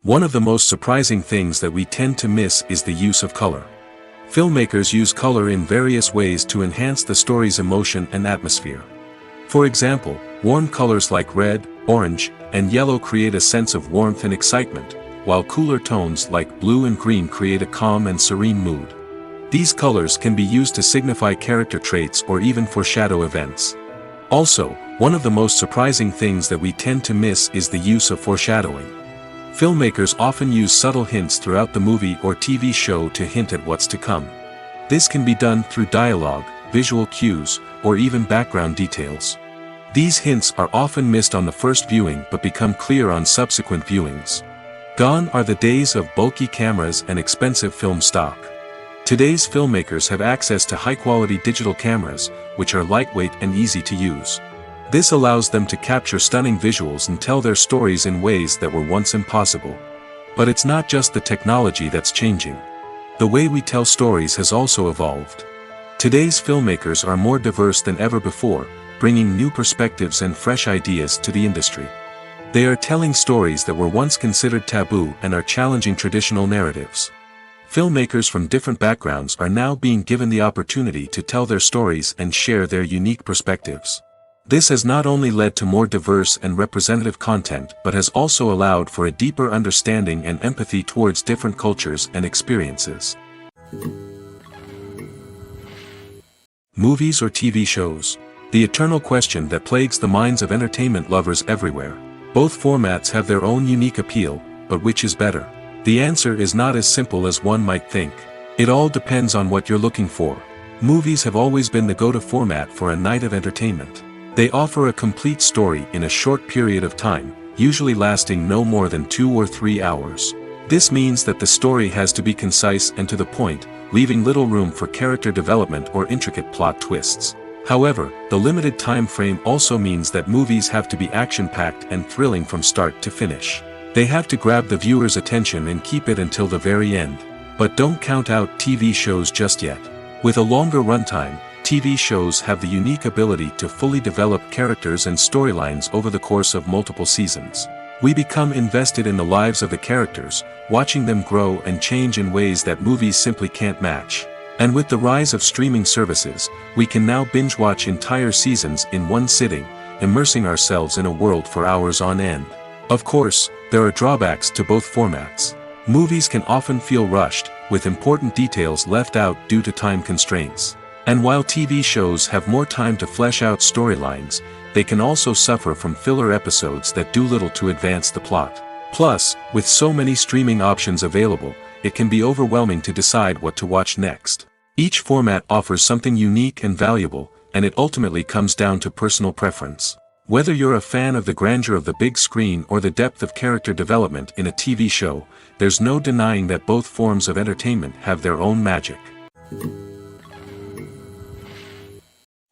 One of the most surprising things that we tend to miss is the use of color. Filmmakers use color in various ways to enhance the story's emotion and atmosphere. For example, warm colors like red, orange, and yellow create a sense of warmth and excitement, while cooler tones like blue and green create a calm and serene mood. These colors can be used to signify character traits or even foreshadow events. Also, one of the most surprising things that we tend to miss is the use of foreshadowing. Filmmakers often use subtle hints throughout the movie or TV show to hint at what's to come. This can be done through dialogue, visual cues, or even background details. These hints are often missed on the first viewing but become clear on subsequent viewings. Gone are the days of bulky cameras and expensive film stock. Today's filmmakers have access to high-quality digital cameras, which are lightweight and easy to use. This allows them to capture stunning visuals and tell their stories in ways that were once impossible. But it's not just the technology that's changing. The way we tell stories has also evolved. Today's filmmakers are more diverse than ever before, bringing new perspectives and fresh ideas to the industry. They are telling stories that were once considered taboo and are challenging traditional narratives. Filmmakers from different backgrounds are now being given the opportunity to tell their stories and share their unique perspectives. This has not only led to more diverse and representative content but has also allowed for a deeper understanding and empathy towards different cultures and experiences. Movies or TV shows? The eternal question that plagues the minds of entertainment lovers everywhere. Both formats have their own unique appeal, but which is better? The answer is not as simple as one might think. It all depends on what you're looking for. Movies have always been the go-to format for a night of entertainment. They offer a complete story in a short period of time, usually lasting no more than 2 or 3 hours. This means that the story has to be concise and to the point, leaving little room for character development or intricate plot twists. However, the limited time frame also means that movies have to be action-packed and thrilling from start to finish. They have to grab the viewer's attention and keep it until the very end. But don't count out TV shows just yet. With a longer runtime, TV shows have the unique ability to fully develop characters and storylines over the course of multiple seasons. We become invested in the lives of the characters, watching them grow and change in ways that movies simply can't match. And with the rise of streaming services, we can now binge-watch entire seasons in one sitting, immersing ourselves in a world for hours on end. Of course, there are drawbacks to both formats. Movies can often feel rushed, with important details left out due to time constraints. And while TV shows have more time to flesh out storylines, they can also suffer from filler episodes that do little to advance the plot. Plus, with so many streaming options available, it can be overwhelming to decide what to watch next. Each format offers something unique and valuable, and it ultimately comes down to personal preference. Whether you're a fan of the grandeur of the big screen or the depth of character development in a TV show, there's no denying that both forms of entertainment have their own magic.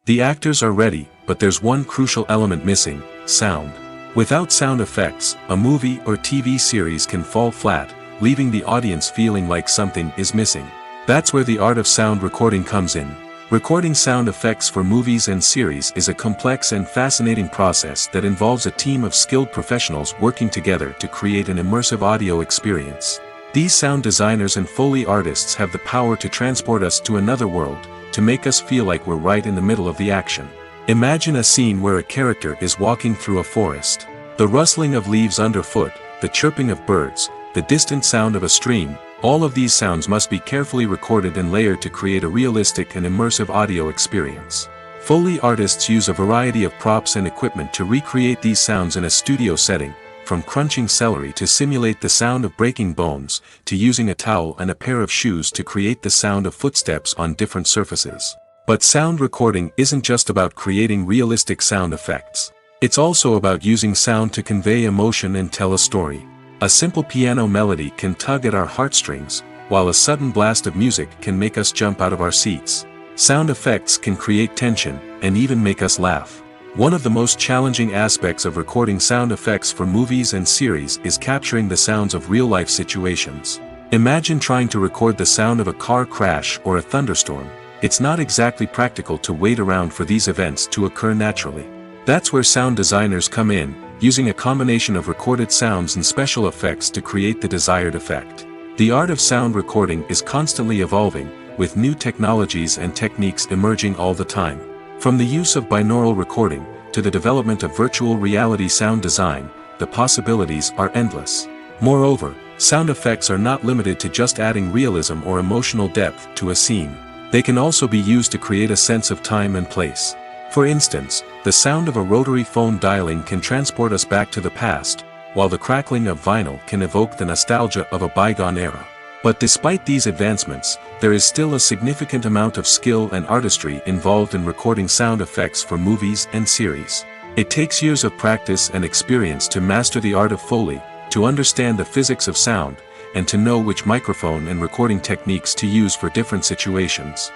The actors are ready, but there's one crucial element missing: sound. Without sound effects, a movie or TV series can fall flat, leaving the audience feeling like something is missing. That's where the art of sound recording comes in. Recording sound effects for movies and series is a complex and fascinating process that involves a team of skilled professionals working together to create an immersive audio experience. These sound designers and Foley artists have the power to transport us to another world, to make us feel like we're right in the middle of the action. Imagine a scene where a character is walking through a forest. The rustling of leaves underfoot, the chirping of birds, the distant sound of a stream, all of these sounds must be carefully recorded and layered to create a realistic and immersive audio experience. Foley artists use a variety of props and equipment to recreate these sounds in a studio setting, from crunching celery to simulate the sound of breaking bones, to using a towel and a pair of shoes to create the sound of footsteps on different surfaces. But sound recording isn't just about creating realistic sound effects. It's also about using sound to convey emotion and tell a story. A simple piano melody can tug at our heartstrings, while a sudden blast of music can make us jump out of our seats. Sound effects can create tension, and even make us laugh. One of the most challenging aspects of recording sound effects for movies and series is capturing the sounds of real-life situations. Imagine trying to record the sound of a car crash or a thunderstorm. It's not exactly practical to wait around for these events to occur naturally. That's where sound designers come in, using a combination of recorded sounds and special effects to create the desired effect. The art of sound recording is constantly evolving, with new technologies and techniques emerging all the time. From the use of binaural recording, to the development of virtual reality sound design, the possibilities are endless. Moreover, sound effects are not limited to just adding realism or emotional depth to a scene. They can also be used to create a sense of time and place. For instance, the sound of a rotary phone dialing can transport us back to the past, while the crackling of vinyl can evoke the nostalgia of a bygone era. But despite these advancements, there is still a significant amount of skill and artistry involved in recording sound effects for movies and series. It takes years of practice and experience to master the art of Foley, to understand the physics of sound, and to know which microphone and recording techniques to use for different situations.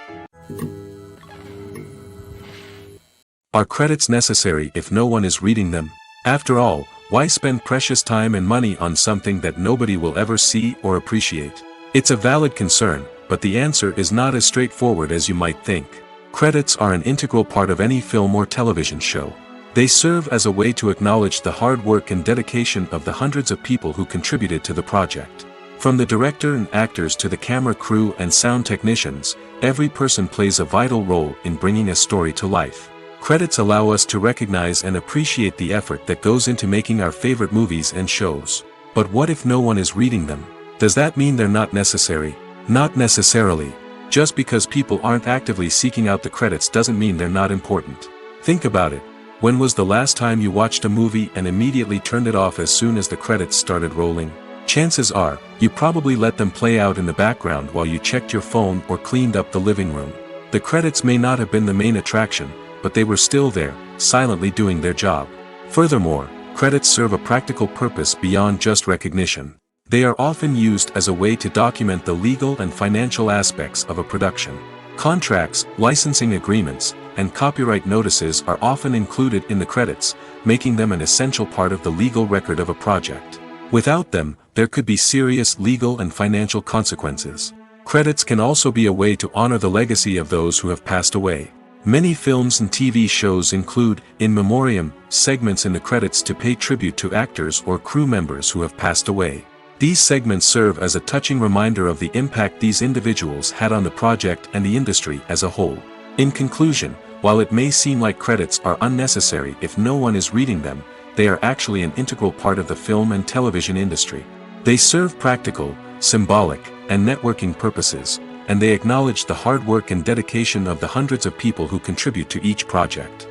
Are credits necessary if no one is reading them? After all, why spend precious time and money on something that nobody will ever see or appreciate? It's a valid concern, but the answer is not as straightforward as you might think. Credits are an integral part of any film or television show. They serve as a way to acknowledge the hard work and dedication of the hundreds of people who contributed to the project. From the director and actors to the camera crew and sound technicians, every person plays a vital role in bringing a story to life. Credits allow us to recognize and appreciate the effort that goes into making our favorite movies and shows. But what if no one is reading them? Does that mean they're not necessary? Not necessarily. Just because people aren't actively seeking out the credits doesn't mean they're not important. Think about it. When was the last time you watched a movie and immediately turned it off as soon as the credits started rolling? Chances are, you probably let them play out in the background while you checked your phone or cleaned up the living room. The credits may not have been the main attraction, but they were still there, silently doing their job. Furthermore, credits serve a practical purpose beyond just recognition. They are often used as a way to document the legal and financial aspects of a production. Contracts, licensing agreements, and copyright notices are often included in the credits, making them an essential part of the legal record of a project. Without them, there could be serious legal and financial consequences. Credits can also be a way to honor the legacy of those who have passed away. Many films and TV shows include, in memoriam, segments in the credits to pay tribute to actors or crew members who have passed away. These segments serve as a touching reminder of the impact these individuals had on the project and the industry as a whole. In conclusion, while it may seem like credits are unnecessary if no one is reading them, they are actually an integral part of the film and television industry. They serve practical, symbolic, and networking purposes, and they acknowledge the hard work and dedication of the hundreds of people who contribute to each project.